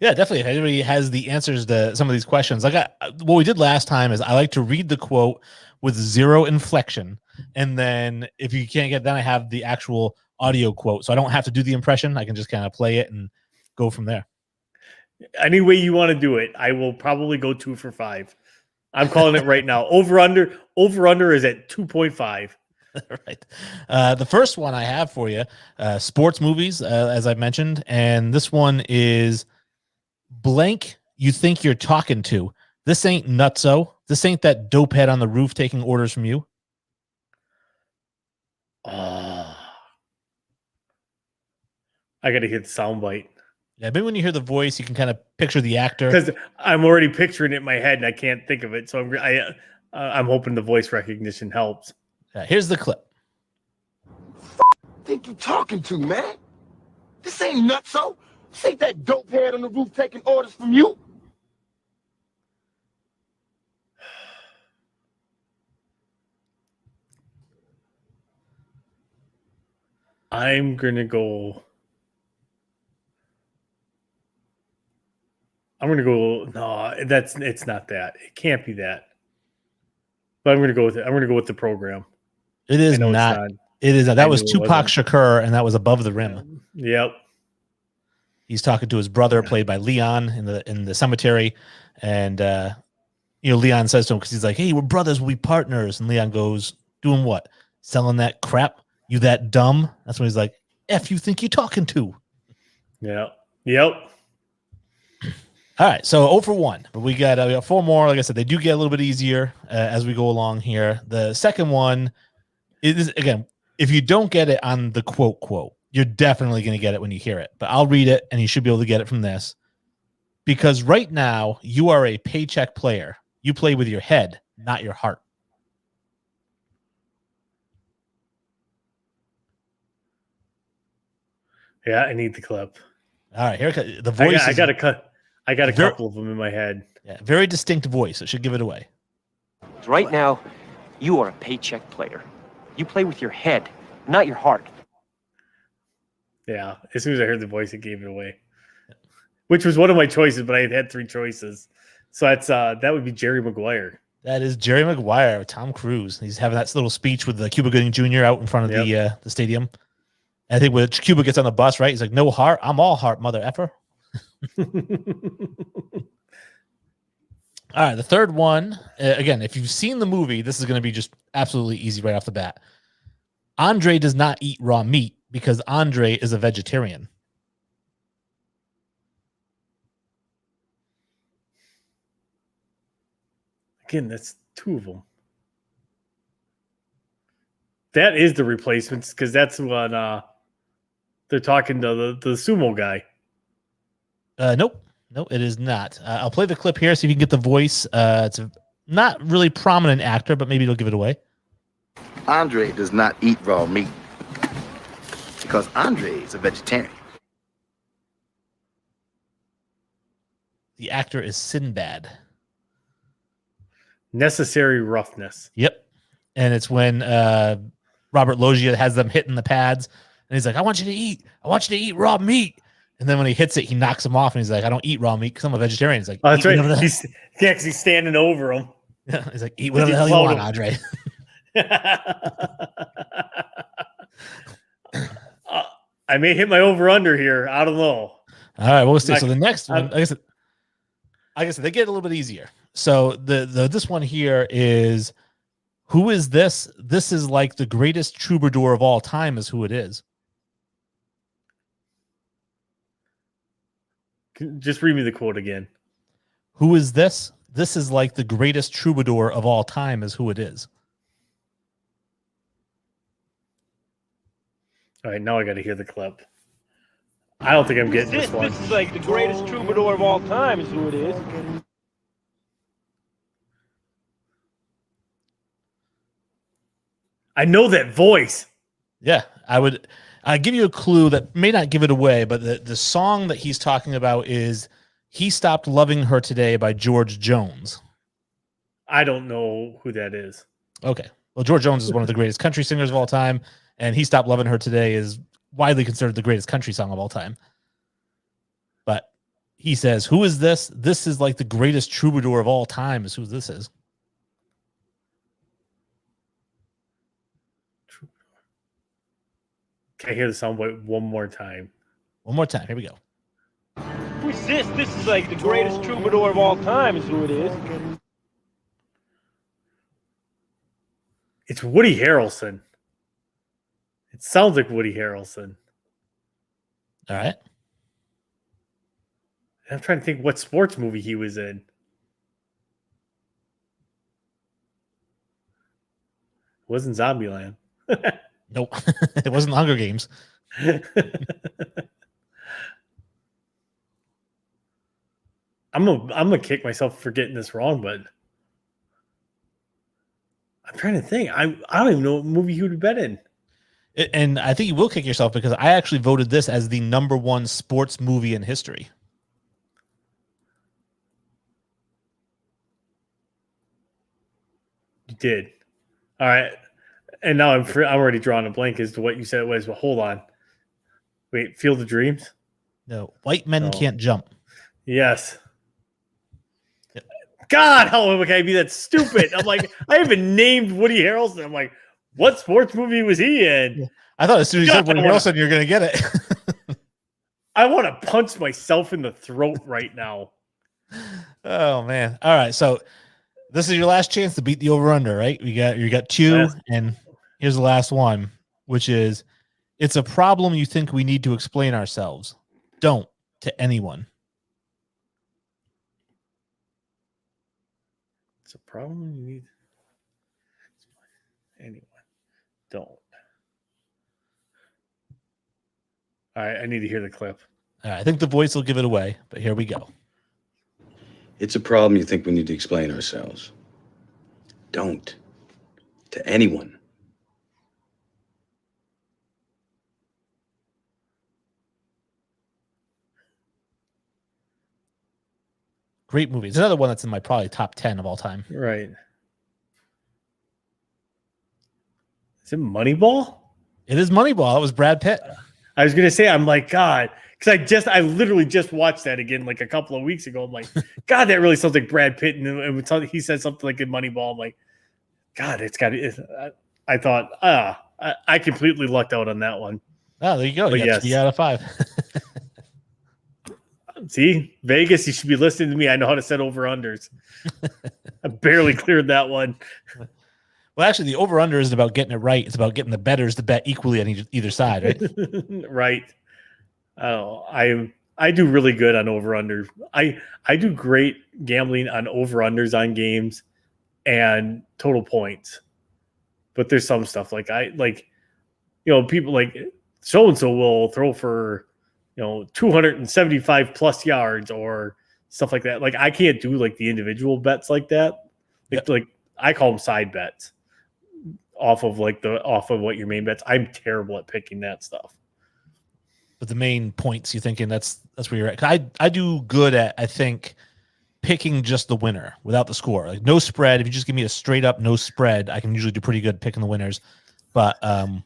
Yeah, definitely. If anybody has the answers to some of these questions, what we did last time is I like to read the quote with 0 inflection, and then if you can't get that, I have the actual audio quote, so I don't have to do the impression. I can just kind of play it and go from there. Any way you want to do it, I will probably go 2 for 5. I'm calling it right now. Over under is at 2.5. Right. The first one I have for you, sports movies, as I mentioned, and this one is blank. You think you're talking to? This ain't nutso. This ain't that dope head on the roof taking orders from you. I got to hit the soundbite. Yeah, maybe when you hear the voice, you can kind of picture the actor. Because I'm already picturing it in my head and I can't think of it. So I'm hoping the voice recognition helps. Here's the clip. Think you talking to, man? This ain't nutso. This ain't that dope head on the roof taking orders from you. I'm gonna go. No, it's not that. It can't be that. But I'm gonna go with it. I'm gonna go with the program. It is not. It is not. That was Tupac Shakur, and that was Above the Rim. Yep. He's talking to his brother, played by Leon, in the cemetery, and Leon says to him, because he's like, "Hey, we're brothers, we'll be partners," and Leon goes, "Doing what? Selling that crap? You that dumb?" That's when he's like, "F you think you're talking to?" Yeah. Yep. All right, so 0 for 1, but we got 4 more. Like I said, they do get a little bit easier as we go along here. The second one is, again, if you don't get it on the quote, you're definitely going to get it when you hear it. But I'll read it, and you should be able to get it from this. Because right now, you are a paycheck player. You play with your head, not your heart. Yeah, I need the clip. All right, here the voice. I got to cut. I got a couple of them in my head. Yeah, very distinct voice. It should give it away. Right now, you are a paycheck player. You play with your head, not your heart. Yeah, as soon as I heard the voice, it gave it away. Which was one of my choices, but I had 3 choices. So that would be Jerry Maguire. That is Jerry Maguire, Tom Cruise. He's having that little speech with Cuba Gooding Jr. out in front of the stadium. And I think when Cuba gets on the bus, right? He's like, "No heart, I'm all heart, mother effer." All right, the third one, again, if you've seen the movie, this is going to be just absolutely easy right off the bat. Andre does not eat raw meat because Andre is a vegetarian. Again, that's 2 of them. That is the Replacements because that's when they're talking to the sumo guy. Nope. No, it is not. I'll play the clip here so you can get the voice. It's a not really prominent actor, but maybe it'll give it away. Andre does not eat raw meat because Andre is a vegetarian. The actor is Sinbad. Necessary Roughness. Yep. And it's when Robert Loggia has them hitting the pads, and he's like, I want you to eat raw meat. And then when he hits it, he knocks him off, and he's like, I don't eat raw meat because I'm a vegetarian. He's like, oh, that's right. He's standing over him. Yeah, he's like, eat whatever the hell you want, Andre. I may hit my over-under here. I don't know. All right, we'll see. So the next one, I guess they get a little bit easier. So this one here is, who is this? This is like the greatest troubadour of all time is who it is. Just read me the quote again. Who is this? This is like the greatest troubadour of all time is who it is. All right, now I got to hear the clip. I don't think I'm getting this one. This is like the greatest troubadour of all time is who it is. I know that voice. Yeah, I give you a clue that may not give it away, but the song that he's talking about is He Stopped Loving Her Today by George Jones. I don't know who that is. Okay. Well, George Jones is one of the greatest country singers of all time, and He Stopped Loving Her Today is widely considered the greatest country song of all time. But he says, who is this? This is like the greatest troubadour of all time is who this is. Can I hear the soundbite one more time? One more time. Here we go. Who's this? This is like the greatest troubadour of all time is who it is. It's Woody Harrelson. It sounds like Woody Harrelson. All right. I'm trying to think what sports movie he was in. It wasn't Zombieland. Nope. It wasn't the Hunger Games. I'm gonna kick myself for getting this wrong, but I'm trying to think. I don't even know what movie he would have been in. And I think you will kick yourself because I actually voted this as the #1 sports movie in history. You did. All right. And now I'm already drawing a blank as to what you said it was. But hold on. Wait, Field of Dreams? No, White Men Can't Jump. Yes. God, how can I be that stupid? I'm like, I even named Woody Harrelson. I'm like, what sports movie was he in? Yeah. I thought as soon as you said Woody Harrelson, you're going to get it. I want to punch myself in the throat right now. Oh, man. All right. So this is your last chance to beat the over-under, right? You got two, and here's the last one, which is, it's a problem you think we need to explain ourselves. Don't to anyone. It's a problem you need. Anyone. Don't. All right, I need to hear the clip. All right, I think the voice will give it away, but here we go. It's a problem you think we need to explain ourselves. Don't. To anyone. Great movie. It's another one that's in my probably top 10 of all time. Right. Is it Moneyball? It is Moneyball. It was Brad Pitt. I was going to say, I'm like, God, because I literally just watched that again like a couple of weeks ago. I'm like, God, that really sounds like Brad Pitt. And he said something like in Moneyball. I'm like, God, it's got to. I thought, I completely lucked out on that one. Oh, there you go. You got 3 out of 5. See, Vegas, you should be listening to me. I know how to set over-unders. I barely cleared that one. Well, actually, the over-under isn't about getting it right. It's about getting the bettors to bet equally on either side, right? Right. Oh, I do really good on over-unders. I do great gambling on over-unders on games and total points. but there's some stuff like people like so and so will throw for 275 plus yards or stuff like that. Like I can't do like the individual bets like that. Like I call them side bets off of what your main bets. I'm terrible at picking that stuff. But the main points, you thinking that's where you're at? I do good at, I think, picking just the winner without the score, like no spread. If you just give me a straight up no spread, I can usually do pretty good picking the winners. But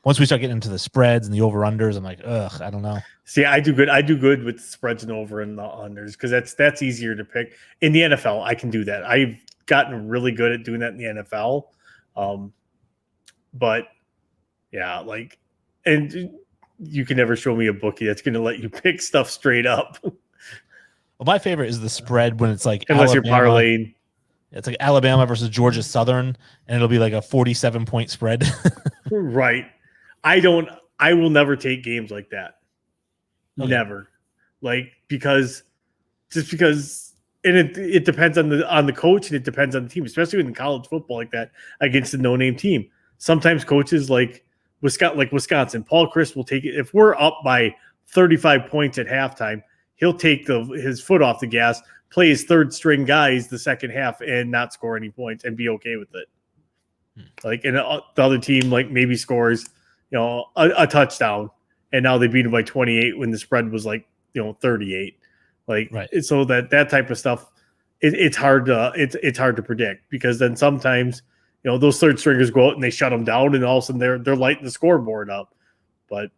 once we start getting into the spreads and the over unders, I'm like, ugh, I don't know. See, I do good with spreads and over and the unders because that's easier to pick. In the NFL, I can do that. I've gotten really good at doing that in the NFL. But yeah, like, and you can never show me a bookie that's going to let you pick stuff straight up. Well, my favorite is the spread when it's like unless you're parlaying. It's like Alabama versus Georgia Southern, and it'll be like a 47-point spread. Right. I will never take games like that. Okay. Never. Like, because and it depends on the coach and it depends on the team, especially in college football like that against a no-name team. Sometimes coaches like Wisconsin, Paul Chryst will take it. If we're up by 35 points at halftime, he'll take his foot off the gas, play his third string guys the second half and not score any points and be okay with it. Like, and the other team like maybe scores, a touchdown, and now they beat him by 28 when the spread was like 38. Like, right. So that type of stuff, it's hard to predict because then sometimes those third stringers go out and they shut them down, and all of a sudden they're lighting the scoreboard up. But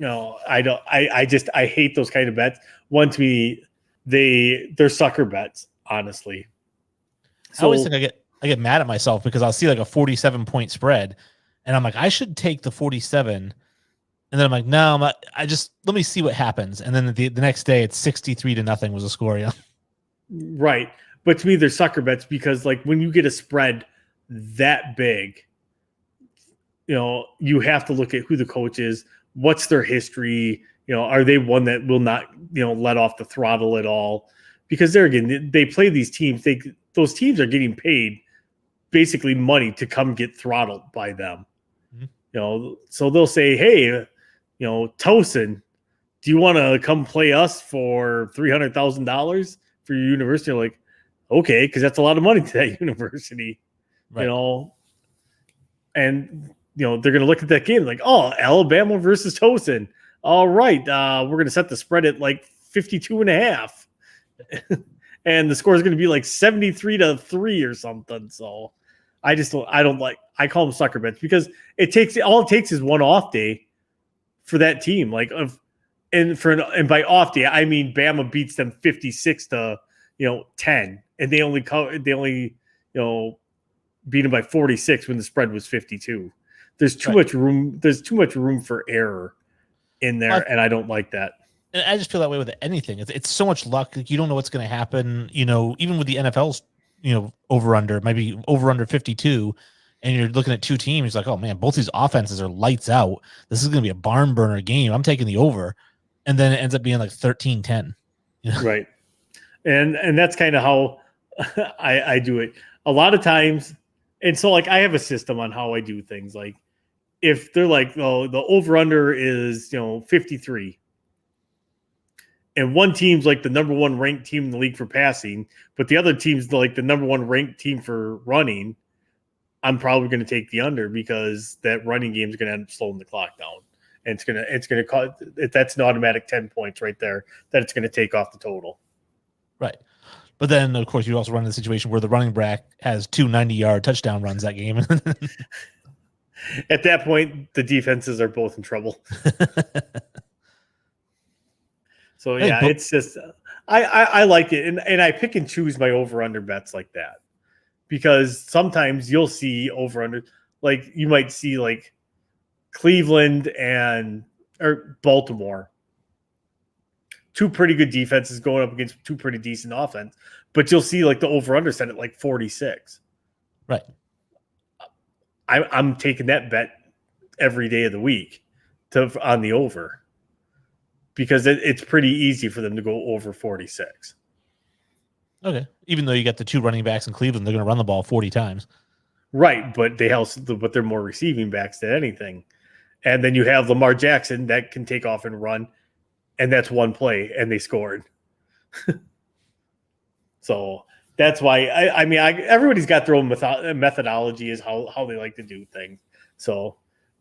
I hate those kind of bets. One, to me, they're sucker bets, honestly. So, I always think I get mad at myself because I'll see like a 47-point spread, and I'm like, I should take the 47, and then I'm like, no, let me see what happens, and then the next day it's 63-0 was a score. Yeah, right. But to me, they're sucker bets because like when you get a spread that big, you have to look at who the coach is, what's their history. Are they one that will not, let off the throttle at all? Because they play these teams. Those teams are getting paid basically money to come get throttled by them. Mm-hmm. So they'll say, hey, Tosin, do you want to come play us for $300,000 for your university? You're like, okay, because that's a lot of money to that university, right. And they're going to look at that game like, oh, Alabama versus Tosin. All right, we're going to set the spread at like 52.5. And the score is going to be like 73-3 or something. So I call them sucker bets because it takes is one off day for that team. Like, and by off day, I mean, Bama beats them 56-10, and they only beat them by 46 when the spread was 52. There's too much room. There's too much room for error in there, and I don't like that. And I just feel that way with anything. It's so much luck. Like, you don't know what's going to happen. Even with the NFL's, over under, maybe over under 52, and you're looking at two teams like, oh man, both these offenses are lights out. This is going to be a barn burner game. I'm taking the over, and then it ends up being like 13-10. Right, and that's kind of how I do it a lot of times. And so like I have a system on how I do things. Like if they're like, oh, the over under is 53. And one team's like the number one ranked team in the league for passing, but the other team's like the number one ranked team for running, I'm probably going to take the under because that running game is going to end up slowing the clock down. And it's going to cause, that's an automatic 10 points right there that it's going to take off the total. Right. But then, of course, you also run in the situation where the running back has 2 90-yard touchdown runs that game. At that point, the defenses are both in trouble. So yeah, it's just I like it, and I pick and choose my over under bets like that because sometimes you'll see over under, like you might see like Cleveland or Baltimore, two pretty good defenses going up against two pretty decent offense, but you'll see like the over under set at like 46. Right. I'm taking that bet every day of the week on the over. Because it's pretty easy for them to go over 46. Okay. Even though you got the two running backs in Cleveland, they're going to run the ball 40 times. Right, but they're more receiving backs than anything. And then you have Lamar Jackson that can take off and run, and that's one play, and they scored. So that's why everybody's got their own methodology is how they like to do things. So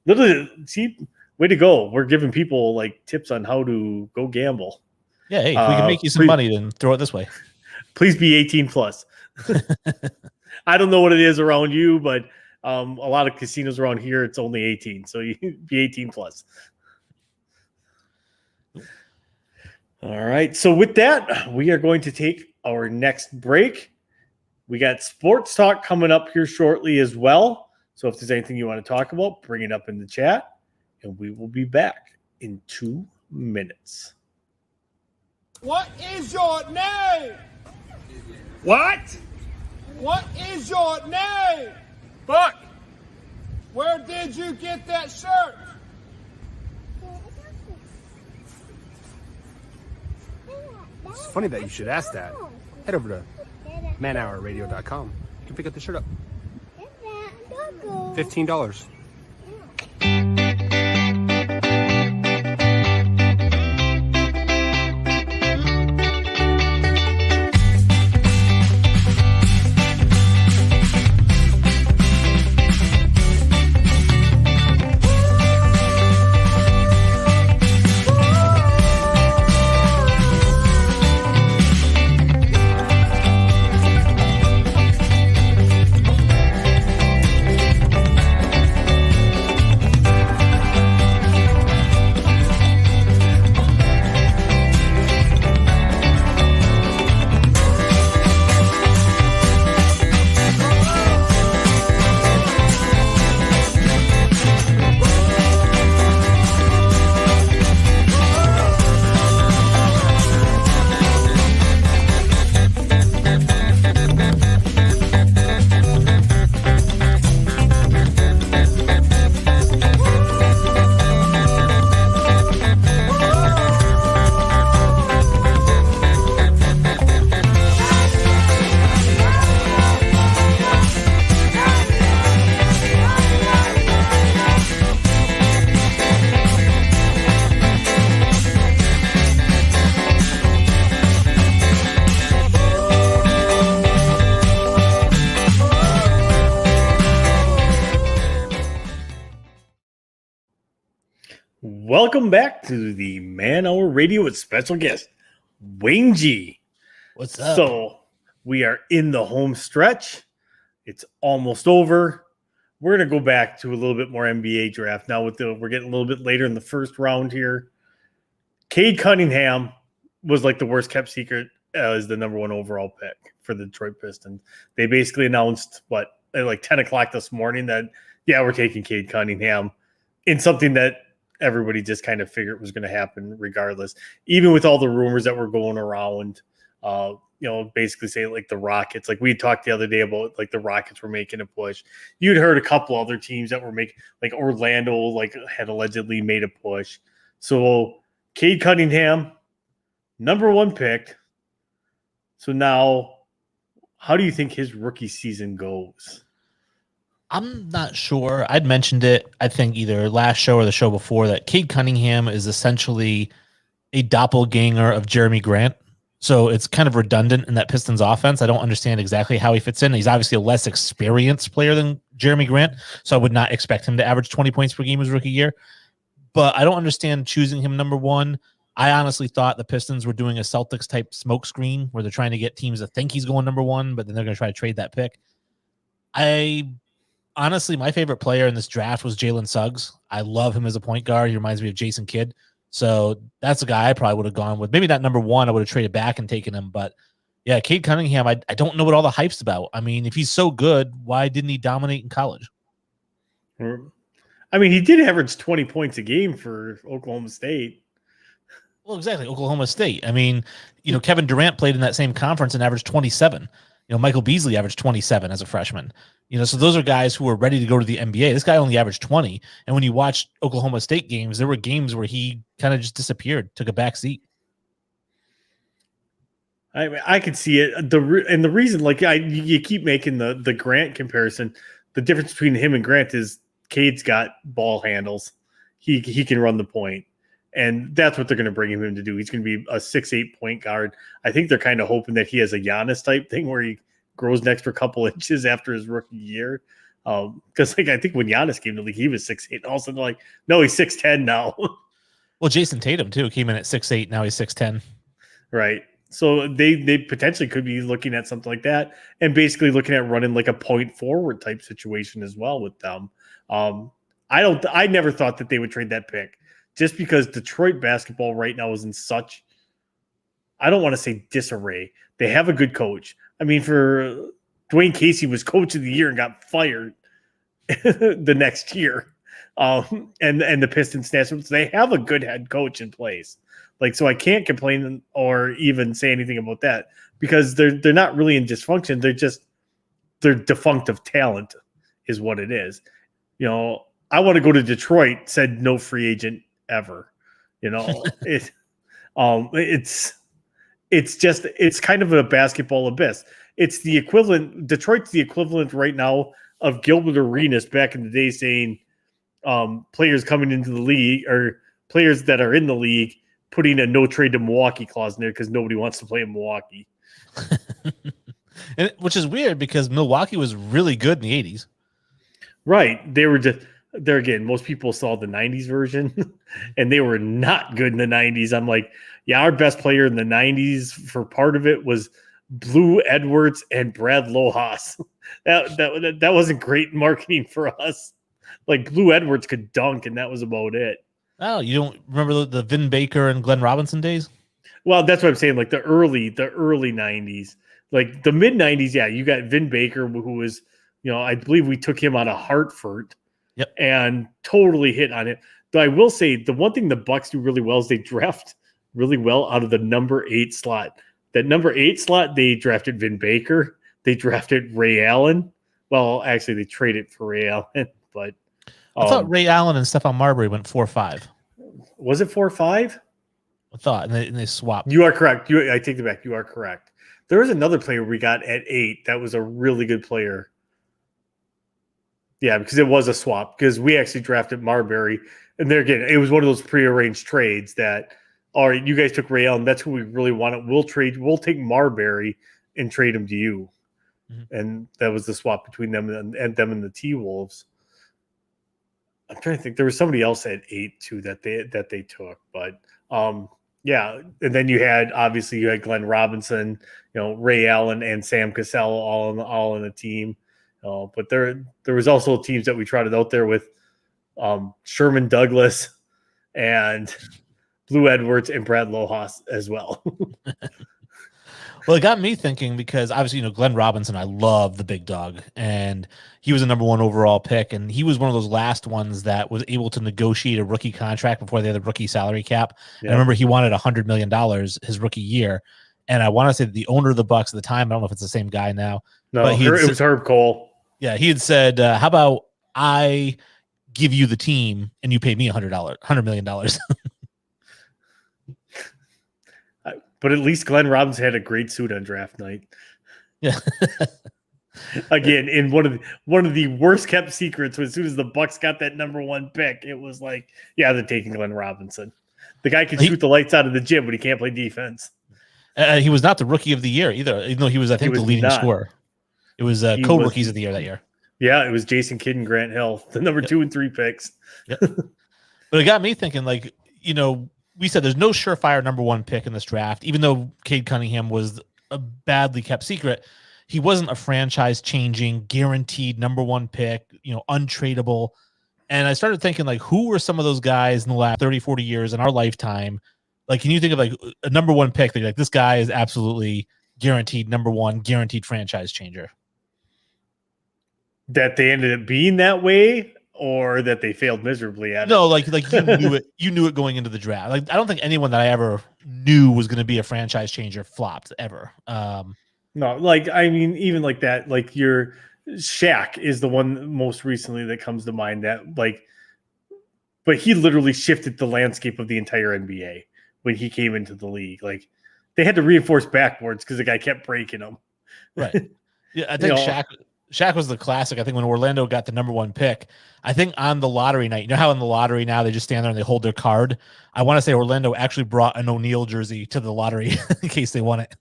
literally, see, way to go. We're giving people like tips on how to go gamble. Yeah, hey, if we can make you some money, then throw it this way. Please be 18 plus. I don't know what it is around you, but a lot of casinos around here, it's only 18. So you be 18 plus. All right. So with that, we are going to take our next break. We got sports talk coming up here shortly as well. So if there's anything you want to talk about, bring it up in the chat, and we will be back in 2 minutes. What is your name? What? What is your name? Fuck! Where did you get that shirt? It's funny that you should ask that. Head over to manhourradio.com. You can pick up the shirt up. $15. Welcome back to the Man Hour Radio with special guest Wayne G. What's up? So we are in the home stretch. It's almost over. We're going to go back to a little bit more NBA draft now. We're getting a little bit later in the first round here. Cade Cunningham was like the worst kept secret as the number 1 overall pick for the Detroit Pistons. They basically announced at like 10 o'clock this morning that, yeah, we're taking Cade Cunningham in something that everybody just kind of figured was going to happen regardless, even with all the rumors that were going around, basically saying like the Rockets, like we had talked the other day about like the Rockets were making a push. You'd heard a couple other teams that were making, like Orlando, like had allegedly made a push. So Cade Cunningham, number 1 pick. So now how do you think his rookie season goes? I'm not sure. I'd mentioned it, I think, either last show or the show before, that Cade Cunningham is essentially a doppelganger of Jeremy Grant. So it's kind of redundant in that Pistons offense. I don't understand exactly how he fits in. He's obviously a less experienced player than Jeremy Grant, so I would not expect him to average 20 points per game his rookie year. But I don't understand choosing him number 1. I honestly thought the Pistons were doing a Celtics type smoke screen where they're trying to get teams to think he's going number 1, but then they're going to try to trade that pick. Honestly, my favorite player in this draft was Jalen Suggs. I love him as a point guard. He reminds me of Jason Kidd. So that's a guy I probably would have gone with. Maybe not number 1. I would have traded back and taken him. But yeah, Cade Cunningham, I don't know what all the hype's about. I mean, if he's so good, why didn't he dominate in college? I mean, he did average 20 points a game for Oklahoma State. Well, exactly. Oklahoma State. I mean, Kevin Durant played in that same conference and averaged 27. Michael Beasley averaged 27 as a freshman. So those are guys who were ready to go to the NBA. This guy only averaged 20. And when you watch Oklahoma State games, there were games where he kind of just disappeared, took a back seat. I could see it. The reason, like, you keep making the Grant comparison. the difference between him and Grant is Cade's got ball handles. He can run the point. And that's what they're going to bring him in to do. He's going to be a 6'8" point guard. I think they're kind of hoping that he has a Giannis type thing where he grows an extra couple inches after his rookie year. Because I think when Giannis came to the league, he was 6'8". And all of a sudden, they're like, no, he's 6'10" now. Well, Jason Tatum too came in at 6'8". Now he's 6'10". Right. So they potentially could be looking at something like that, and basically looking at running like a point forward type situation as well with them. I never thought that they would trade that pick, just because Detroit basketball right now is in such, I don't want to say disarray. They have a good coach. I mean, for Dwayne Casey was coach of the year and got fired the next year. And the Pistons snatched him. So they have a good head coach in place. Like, so I can't complain or even say anything about that, because they're not really in dysfunction. They're defunct of talent is what it is. You know, I want to go to Detroit, said no free agent ever. You know, it's kind of a basketball abyss. It's the equivalent. Detroit's the equivalent right now of Gilbert Arenas back in the day saying players coming into the league, or players that are in the league, putting a no trade to Milwaukee clause in there because nobody wants to play in Milwaukee. Which is weird because Milwaukee was really good in the 80s. Right. They were just there again. Most people saw the 90s version and they were not good in the 90s. I'm like, yeah, our best player in the 90s for part of it was Blue Edwards and Brad Lohaus. That wasn't great marketing for us. Like, Blue Edwards could dunk and that was about it. Oh, you don't remember the Vin Baker and Glenn Robinson days? Well, that's what I'm saying. Like the early 90s, like the mid 90s. Yeah, you got Vin Baker, who was, you know, I believe we took him out of Hartford. Yep. And totally hit on it. Though I will say the one thing the Bucks do really well is they draft really well out of the number 8 slot. That number 8 slot, they drafted Vin Baker. They drafted Ray Allen. Well, actually, they traded for Ray Allen, but I thought Ray Allen and Stephon Marbury went 4-5. Was it 4-5? I thought, and they swapped. You are correct. I take it back. You are correct. There was another player we got at 8 that was a really good player. Yeah, because it was a swap, because we actually drafted Marbury. And there again, it was one of those prearranged trades that, all right, you guys took Ray Allen. That's who we really wanted. We'll take Marbury and trade him to you. Mm-hmm. And that was the swap between them and them and the T-Wolves. I'm trying to think. There was somebody else at 8 too that they took, but yeah. And then you had Glenn Robinson, you know, Ray Allen and Sam Cassell all in the team. But there was also teams that we trotted out there with Sherman Douglas and Blue Edwards and Brad Lohaus as well. Well, it got me thinking because obviously, you know, Glenn Robinson, I love the big dog, and he was a number 1 overall pick, and he was one of those last ones that was able to negotiate a rookie contract before they had the rookie salary cap. Yeah. And I remember he wanted $100 million his rookie year, and I want to say that the owner of the Bucks at the time, I don't know if it's the same guy now. No, but it was Herb Cole. Yeah, he had said, "How about I give you the team and you pay me $100 million?" But at least Glenn Robinson had a great suit on draft night. Yeah. Again, in one of the worst kept secrets, as soon as the Bucks got that number 1 pick, it was like, yeah, they're taking Glenn Robinson. The guy can shoot the lights out of the gym, but he can't play defense. He was not the rookie of the year either, even though he was, I think, the leading scorer. It was co-rookies of the year that year. Yeah, it was Jason Kidd and Grant Hill, the number 2 and 3 picks. Yep. But it got me thinking, like, you know, we said there's no surefire number 1 pick in this draft, even though Cade Cunningham was a badly kept secret. He wasn't a franchise-changing, guaranteed number 1 pick, you know, untradeable. And I started thinking, like, who were some of those guys in the last 30, 40 years in our lifetime? Like, can you think of, like, a number 1 pick that you're like, this guy is absolutely guaranteed number 1, guaranteed franchise changer? That they ended up being that way, or that they failed miserably at it? No, like you knew it going into the draft. Like, I don't think anyone that I ever knew was going to be a franchise changer flopped ever. No, like, I mean, even like that, like your Shaq is the one most recently that comes to mind that, like, but he literally shifted the landscape of the entire NBA when he came into the league. Like, they had to reinforce backboards because the guy kept breaking them. Right. Yeah, I think Shaq was the classic. I think when Orlando got the number 1 pick, I think on the lottery night, you know how in the lottery now they just stand there and they hold their card. I want to say Orlando actually brought an O'Neal jersey to the lottery in case they won it.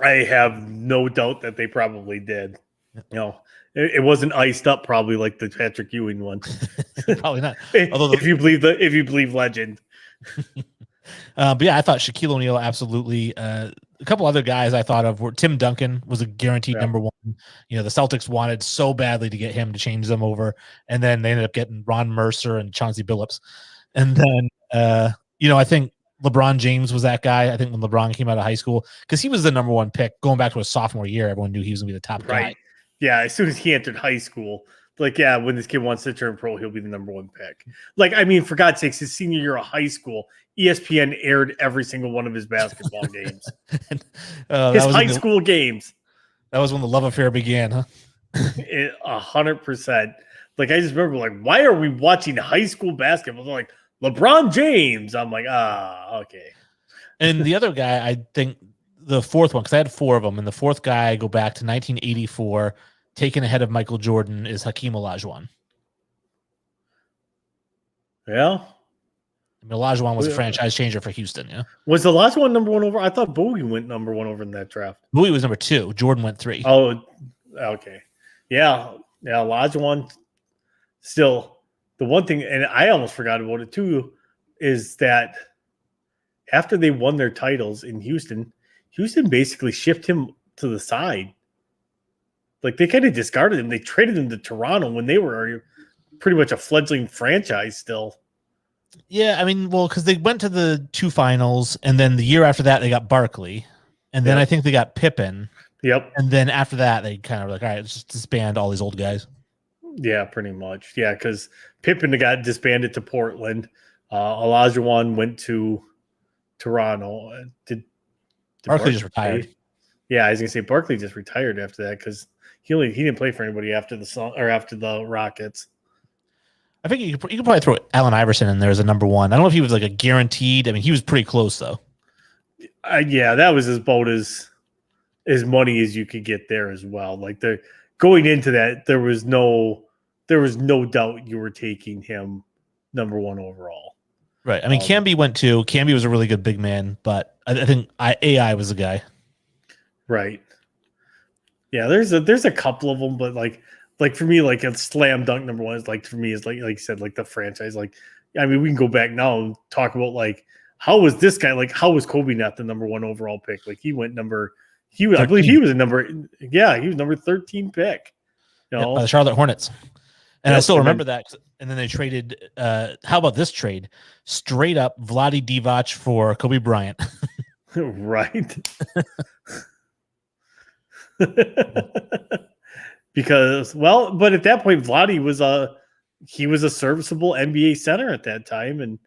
I have no doubt that they probably did. It wasn't iced up probably like the Patrick Ewing one. Probably not. Although if you believe legend. But yeah, I thought Shaquille O'Neal absolutely. A couple other guys I thought of were Tim Duncan was a guaranteed number 1. The Celtics wanted so badly to get him to change them over, and then they ended up getting Ron Mercer and Chauncey Billups. And then I think LeBron James was that guy. I think when LeBron came out of high school, because he was the number 1 pick going back to his sophomore year, everyone knew he was gonna be the top guy. Yeah, as soon as he entered high school, when this kid wants to turn pro, he'll be the number 1 pick. For God's sakes, his senior year of high school, ESPN aired every single one of his basketball games. His high school games. That was when the love affair began, huh? 100%. I just remember, why are we watching high school basketball? They're like, LeBron James. I'm like, okay. And the other guy, I think the fourth one, because I had 4 of them, and the fourth guy, I go back to 1984, taken ahead of Michael Jordan, is Hakeem Olajuwon. Yeah. Olajuwon was a franchise changer for Houston, yeah. Was Olajuwon number 1 over? I thought Bowie went number 1 over in that draft. Bowie was number 2. Jordan went 3. Oh, okay. Yeah. Olajuwon still the one thing, and I almost forgot about it too, is that after they won their titles in Houston basically shipped him to the side. They kind of discarded him. They traded him to Toronto when they were pretty much a fledgling franchise still. Yeah, because they went to the 2 finals, and then the year after that they got Barkley, and then I think they got Pippen. Yep. And then after that they kind of were like, all right, let's just disband all these old guys. Yeah, pretty much. Yeah, because Pippen got disbanded to Portland. Olajuwon went to Toronto. Did Barkley just retired? Yeah, I was gonna say Barkley just retired after that because he didn't play for anybody after the Rockets. I think you could probably throw Allen Iverson in there as a number 1. I don't know if he was a guaranteed. He was pretty close though. Yeah, that was about as money as you could get there as well. Going into that, there was no doubt you were taking him number 1 overall. Right. Camby went 2. Camby was a really good big man, but I think AI was the guy. Right. Yeah, there's a couple of them, but for me, a slam dunk number 1 is for me is like you said, the franchise. We can go back now and talk about how was this guy, how was Kobe not the number 1 overall pick? He went I believe he was he was number 13 pick. The Charlotte Hornets. And I still remember that. And then they traded, how about this trade? Straight up Vlade Divac for Kobe Bryant. Right. Because, but at that point, Vlade was a serviceable NBA center at that time. And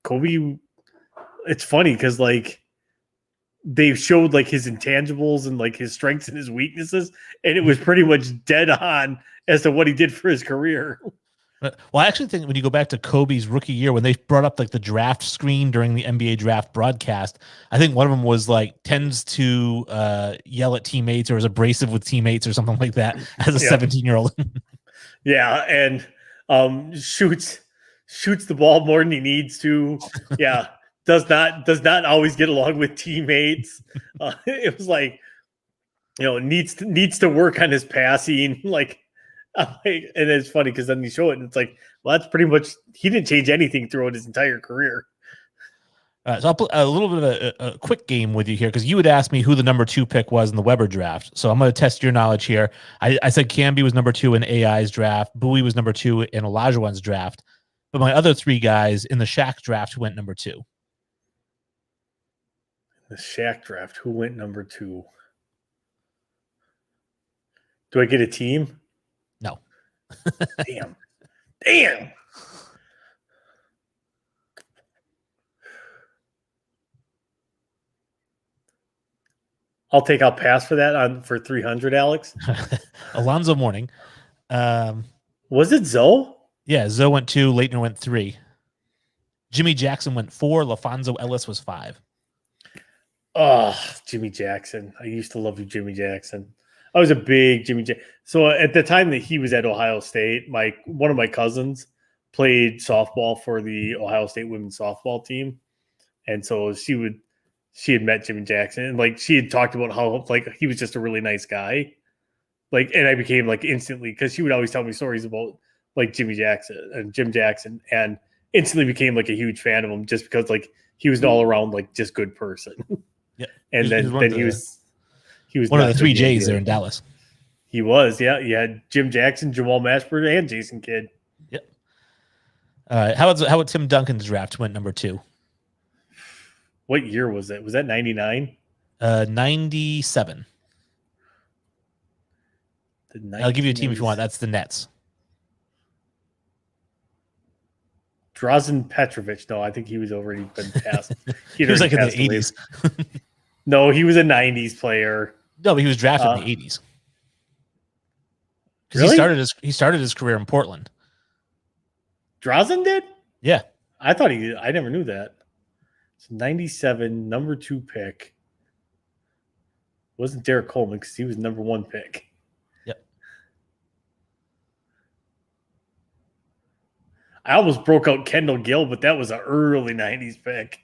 Kobe, it's funny because they showed his intangibles and his strengths and his weaknesses, and it was pretty much dead on as to what he did for his career. Well, I actually think when you go back to Kobe's rookie year, when they brought up the draft screen during the NBA draft broadcast, I think one of them was tends to yell at teammates or is abrasive with teammates or something like that as a 17-year-old. Yeah, and shoots the ball more than he needs to. Yeah. Does not always get along with teammates. It was needs to work on his passing. And it's funny because then you show it and it's that's pretty much, he didn't change anything throughout his entire career. So I'll put a little bit of a quick game with you here because you would ask me who the number 2 pick was in the Weber draft. So I'm going to test your knowledge here. I said Camby was number 2 in AI's draft. Bowie was number 2 in Olajuwon's draft. But my other 3 guys in the Shaq draft went number 2. The Shaq draft, who went number 2? Do I get a team? No. Damn. I'll pass for that for 300, Alex. Alonzo Mourning. Was it Zoe? Yeah, Zoe went 2, Leitner went 3. Jimmy Jackson went 4, LaFonso Ellis was 5. Oh, Jimmy Jackson. I used to love you, Jimmy Jackson. I was a big Jimmy J. So at the time that he was at Ohio State, one of my cousins played softball for the Ohio State women's softball team, and so she had met Jimmy Jackson, and like she had talked about how like he was just a really nice guy, like, and I became like instantly, because she would always tell me stories about like Jim Jackson, and instantly became like a huge fan of him just because like he was an all around like just good person. Yeah, and he was one of the 3 J's there in Dallas. He was, yeah. You had Jim Jackson, Jamal Mashburn, and Jason Kidd. Yep. All right. How about Tim Duncan's draft went number 2? What year was it? Was that 99? 97. I'll give you a team if you want. That's the Nets. Drazen Petrovic. No, I think he was already been passed. He was like in the 80s. No, he was a 90s player. No, but he was drafted in the 80s. Because really? he started his career in Portland. Drazen did? Yeah. I never knew that. It's 97, number 2 pick. It wasn't Derek Coleman because he was number 1 pick. Yep. I almost broke out Kendall Gill, but that was an early 90s pick.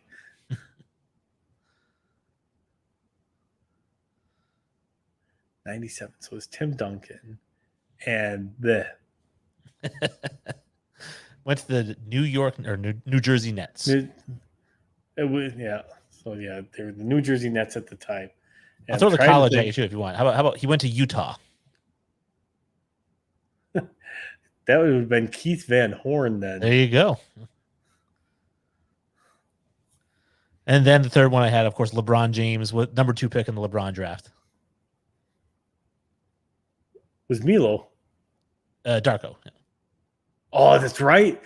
97. So it was Tim Duncan. And went to the New Jersey Nets. It was, yeah. So yeah, they were the New Jersey Nets at the time. And I'll throw the college at you too if you want. How about he went to Utah? That would have been Keith Van Horn then. There you go. And then the third one I had, of course, LeBron James, with number 2 pick in the LeBron draft. Was Milo. Darko. Yeah. Oh, that's right.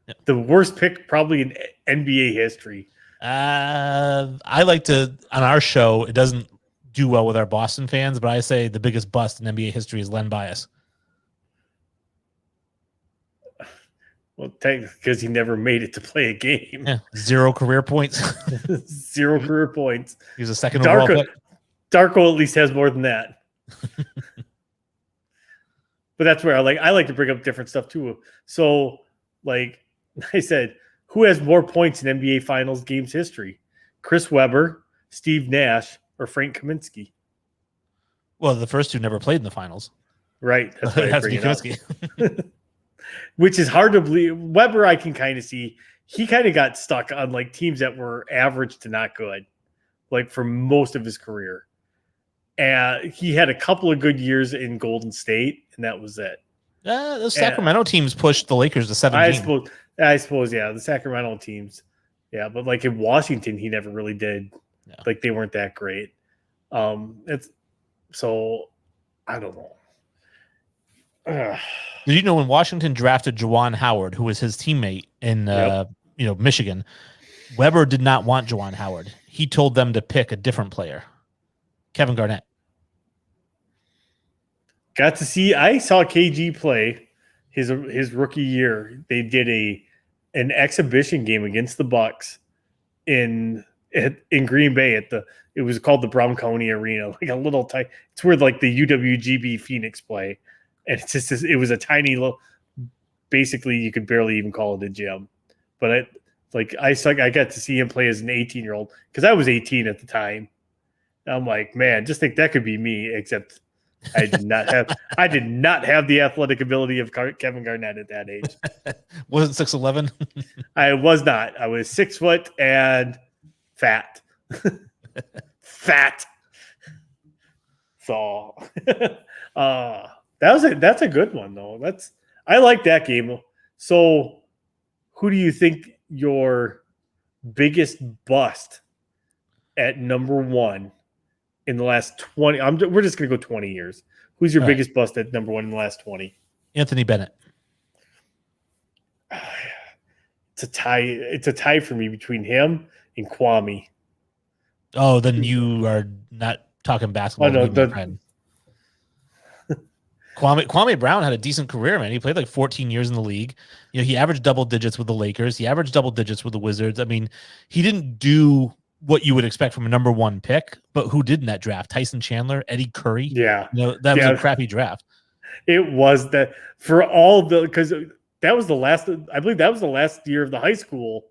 Yeah. The worst pick probably in NBA history. I like to, on our show, it doesn't do well with our Boston fans, but I say the biggest bust in NBA history is Len Bias. Well, because he never made it to play a game. Yeah, 0 career points. 0 career points. He was a second overall pick. Darko at least has more than that. But that's where I like to bring up different stuff too. So, like I said, who has more points in NBA Finals games history? Chris Webber, Steve Nash, or Frank Kaminsky? Well, the first two never played in the finals. Right. That's why I That's bring it Kaminsky. up. Which is hard to believe. Webber, I can kind of see. He kind of got stuck on like teams that were average to not good, like for most of his career. And he had a couple of good years in Golden State, and that was it. Those Sacramento teams pushed the Lakers to 17. I suppose, yeah, the Sacramento teams. Yeah, but like in Washington, he never really did. Yeah. Like they weren't that great. It's so I don't know. Did you know when Washington drafted Juwan Howard, who was his teammate in Michigan, Weber did not want Juwan Howard. He told them to pick a different player, Kevin Garnett. Got to see. I saw KG play his rookie year. They did an exhibition game against the Bucks in Green Bay it was called the Brown County Arena, like a little tight. It's where like the UWGB Phoenix play, and it was a tiny little. Basically, you could barely even call it a gym, but I got to see him play as an 18-year-old because I was 18 at the time. And I'm like, man, just think that could be me, except I did not have the athletic ability of Kevin Garnett at that age. Wasn't 6'11"? I was not. I was 6 foot and fat. Fat. So that's a good one though. I like that game. So who do you think your biggest bust at number 1 in the last 20? We're just going to go 20 years. Who's your biggest bust at number 1 in the last 20? Anthony Bennett. It's a tie. It's a tie for me between him and Kwame. Oh, then you are not talking basketball. Kwame Brown had a decent career, man. He played like 14 years in the league. You know, he averaged double digits with the Lakers. He averaged double digits with the Wizards. I mean, he didn't do what you would expect from a number 1 pick, but who did in that draft? Tyson Chandler, Eddie Curry. Yeah. That was a crappy draft. It was that for all because that was the last. I believe that was the last year of the high school.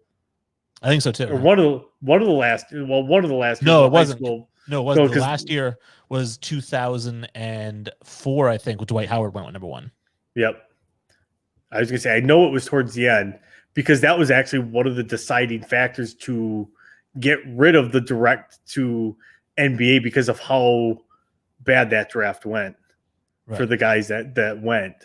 I think so too. Or one of the last. Well, one of the last. No, years it of wasn't. high school. No, it wasn't. The last year was 2004, I think, with Dwight Howard went with number 1. Yep. I was gonna say I know it was towards the end because that was actually one of the deciding factors to get rid of the direct to NBA because of how bad that draft went for the guys that went.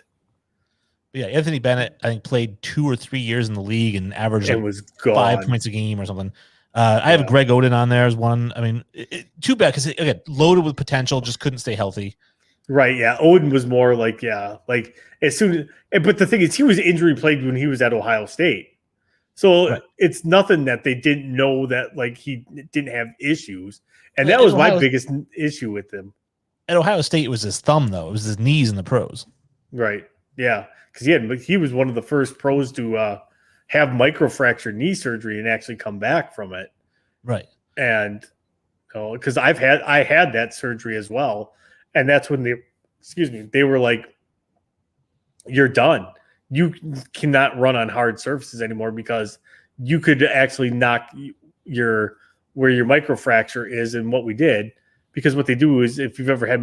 But yeah, Anthony Bennett, I think, played 2 or 3 years in the league and averaged was 5 points a game or something. I have Greg Oden on there as one. I mean, too bad because again, loaded with potential, just couldn't stay healthy. Right. Yeah. Oden was more like as soon as, but the thing is, he was injury plagued when he was at Ohio State. So it's nothing that they didn't know that he didn't have issues. And that was my biggest issue with him. At Ohio State, it was his thumb, though. It was his knees in the pros. Right. Yeah. Because he was one of the first pros to have microfracture knee surgery and actually come back from it. Right. And because I had that surgery as well. And that's when they were like, you're done. You cannot run on hard surfaces anymore because you could actually knock where your microfracture is. And what we did, because what they do is if you've ever had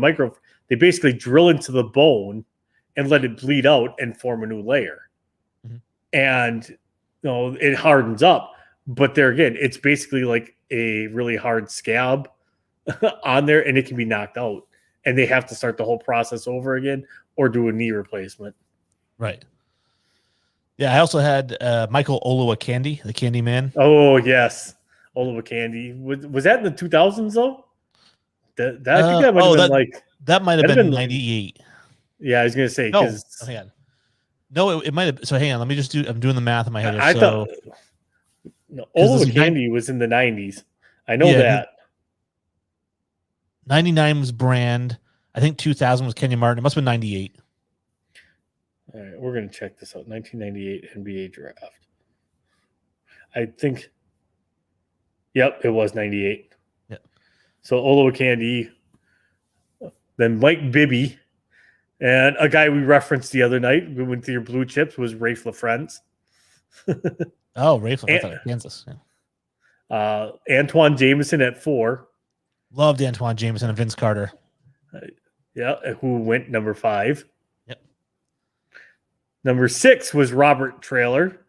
they basically drill into the bone and let it bleed out and form a new layer. Mm-hmm. And it hardens up. But there again, it's basically like a really hard scab on there and it can be knocked out. And they have to start the whole process over again or do a knee replacement. Right. Yeah, I also had Michael Olowokandi, the Candy Man. Oh, yes. Olowokandi. Was that in the 2000s, though? I think that might have been 98. Yeah, I was going to say. No, hang on. No, it might have. So hang on. Let me just I'm doing the math in my head. I thought Olowokandi was in the 90s. I know that. 99 was Brand. I think 2000 was Kenyon Martin. It must have been 98. All right, we're going to check this out. 1998 NBA draft. I think. Yep, it was 98. Yep. So Olowokandi, then Mike Bibby, and a guy we referenced the other night. We went to your blue chips was Rafe LaFrentz. Rafe LaFrentz, Kansas. Yeah. Antoine Jameson at 4. Loved Antoine Jameson and Vince Carter. Who went number 5. Yep. Number 6 was Robert Traylor.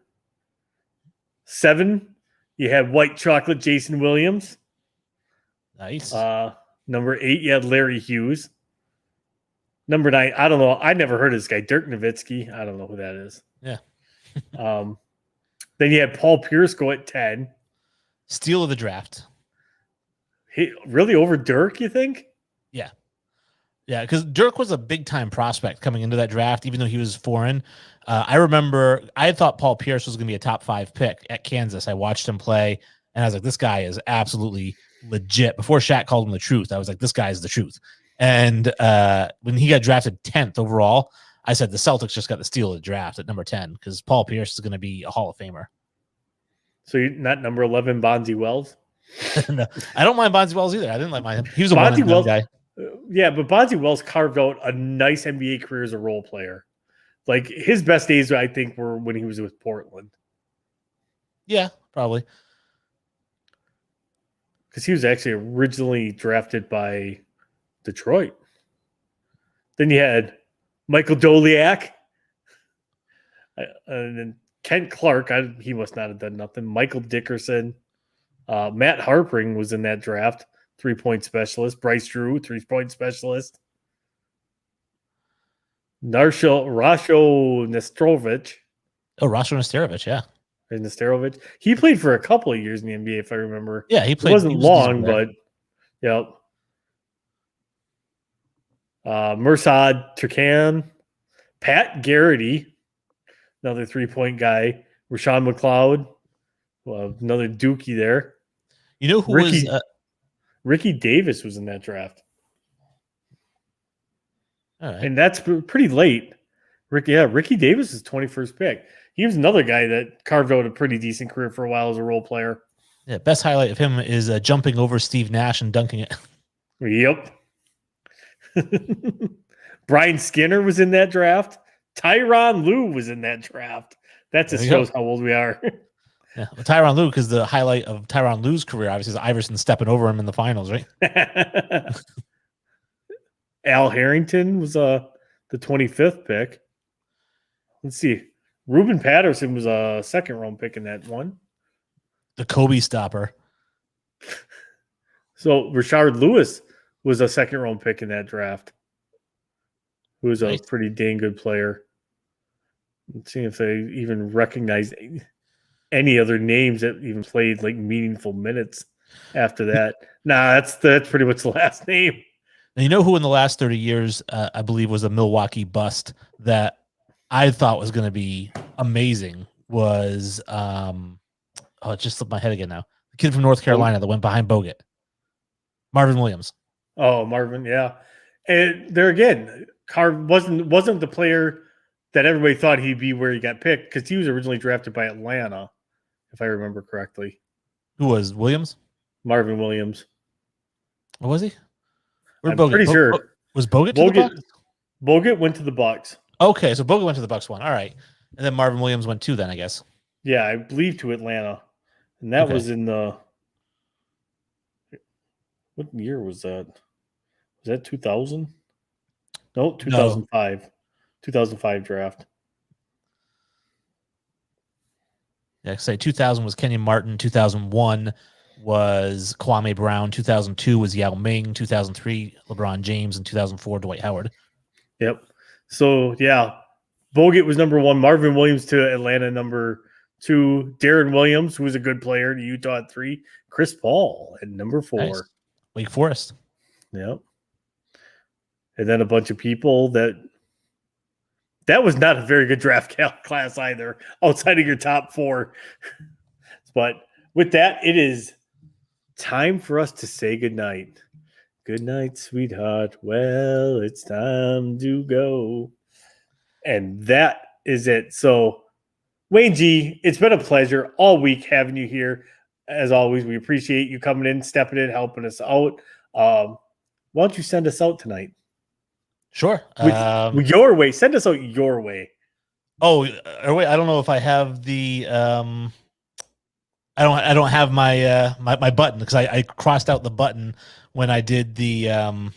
7, you had White Chocolate Jason Williams. Nice. Number 8, you had Larry Hughes. Number 9, I don't know. I never heard of this guy, Dirk Nowitzki. I don't know who that is. Yeah. Then you had Paul Pierce go at 10. Steal of the draft. He really over Dirk, you think? Yeah. Yeah, because Dirk was a big-time prospect coming into that draft, even though he was foreign. I remember I thought Paul Pierce was going to be a top 5 pick at Kansas. I watched him play, and I was like, this guy is absolutely legit. Before Shaq called him the truth, I was like, this guy is the truth. And when he got drafted 10th overall, I said the Celtics just got the steal of the draft at number 10 because Paul Pierce is going to be a Hall of Famer. So you're not number 11, Bonzi Wells? No, I don't mind Bonzi Wells either. I didn't like him. He was a Bonzi one guy. Yeah, but Bonzi Wells carved out a nice NBA career as a role player. Like his best days, I think, were when he was with Portland. Yeah, probably. Because he was actually originally drafted by Detroit. Then you had Michael Doliak. And then Kent Clark. He must not have done nothing. Michael Dickerson. Matt Harpring was in that draft. 3-point specialist. Bryce Drew, 3-point specialist. Rasho Nesterovic. Oh, Rasho Nesterovic, yeah. Nesterovic. He played for a couple of years in the NBA, if I remember. Yeah, he played. It wasn't long, but yep. Mursad Turkan. Pat Garrity, another 3-point guy. Rashawn McLeod. Well, another Dookie there. You know who was Ricky Davis was in that draft. All right. And that's pretty late. Ricky Davis is 21st pick. He was another guy that carved out a pretty decent career for a while as a role player. Yeah, best highlight of him is jumping over Steve Nash and dunking it. Yep. Brian Skinner was in that draft. Tyronn Lue was in that draft. That just shows how old we are. Yeah, well, Tyronn Lue, because the highlight of Tyronn Lue's career, obviously, is Iverson stepping over him in the finals, right? Al Harrington was the 25th pick. Let's see. Ruben Patterson was a second round pick in that one. The Kobe stopper. So Rashard Lewis was a second round pick in that draft. Who was a pretty dang good player. Let's see if they even recognize any other names that even played like meaningful minutes after that. Nah, that's pretty much the last name. Now, you know who in the last 30 years, I believe, was a Milwaukee bust that I thought was going to be amazing was, it just slipped my head again now. The kid from North Carolina that went behind Bogut. Marvin Williams. Oh, Marvin, yeah. And there again, Carr wasn't the player that everybody thought he'd be where he got picked because he was originally drafted by Atlanta, if I remember correctly. Who was Williams? Marvin Williams. What was he? I'm pretty sure. Was Bogut to the Bucks? Bogut went to the Bucks. Okay, so Bogut went to the Bucks one. All right. And then Marvin Williams went 2 then, I guess. Yeah, I believe to Atlanta. And that was in the – what year was that? Was that 2000? No, 2005. No. 2005 draft. Yeah, say 2000 was Kenyon Martin. 2001 was Kwame Brown. 2002 was Yao Ming. 2003 LeBron James, and 2004 Dwight Howard. Yep. So yeah, Bogut was number 1. Marvin Williams to Atlanta number 2. Darren Williams, who was a good player, to Utah at 3. Chris Paul at number 4. Nice. Wake Forest. Yep. And then a bunch of people that was not a very good draft class either, outside of your top 4. But with that, it is time for us to say goodnight. Good night, sweetheart. Well, it's time to go. And that is it. So, Wayne G, it's been a pleasure all week having you here. As always, we appreciate you coming in, stepping in, helping us out. Why don't you send us out tonight? Sure. With your way. Send us out your way. Oh, wait, I don't know if I have the I don't have my my button because I crossed out the button when I did the I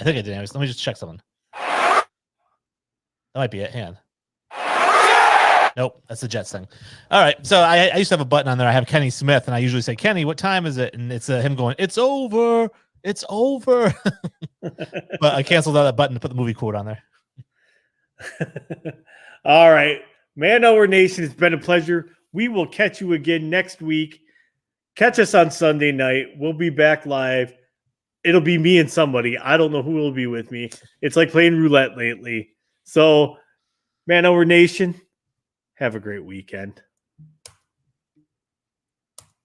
think I did. Let me just check something. That might be it. Hand. Nope, that's the Jets thing. All right, so I used to have a button on there. I have Kenny Smith, and I usually say, Kenny, what time is it? And it's him going, it's over. It's over. But I canceled out that button to put the movie quote on there. All right. Man Over Nation, it's been a pleasure. We will catch you again next week. Catch us on Sunday night. We'll be back live. It'll be me and somebody. I don't know who will be with me. It's like playing roulette lately. So, Man Over Nation, have a great weekend.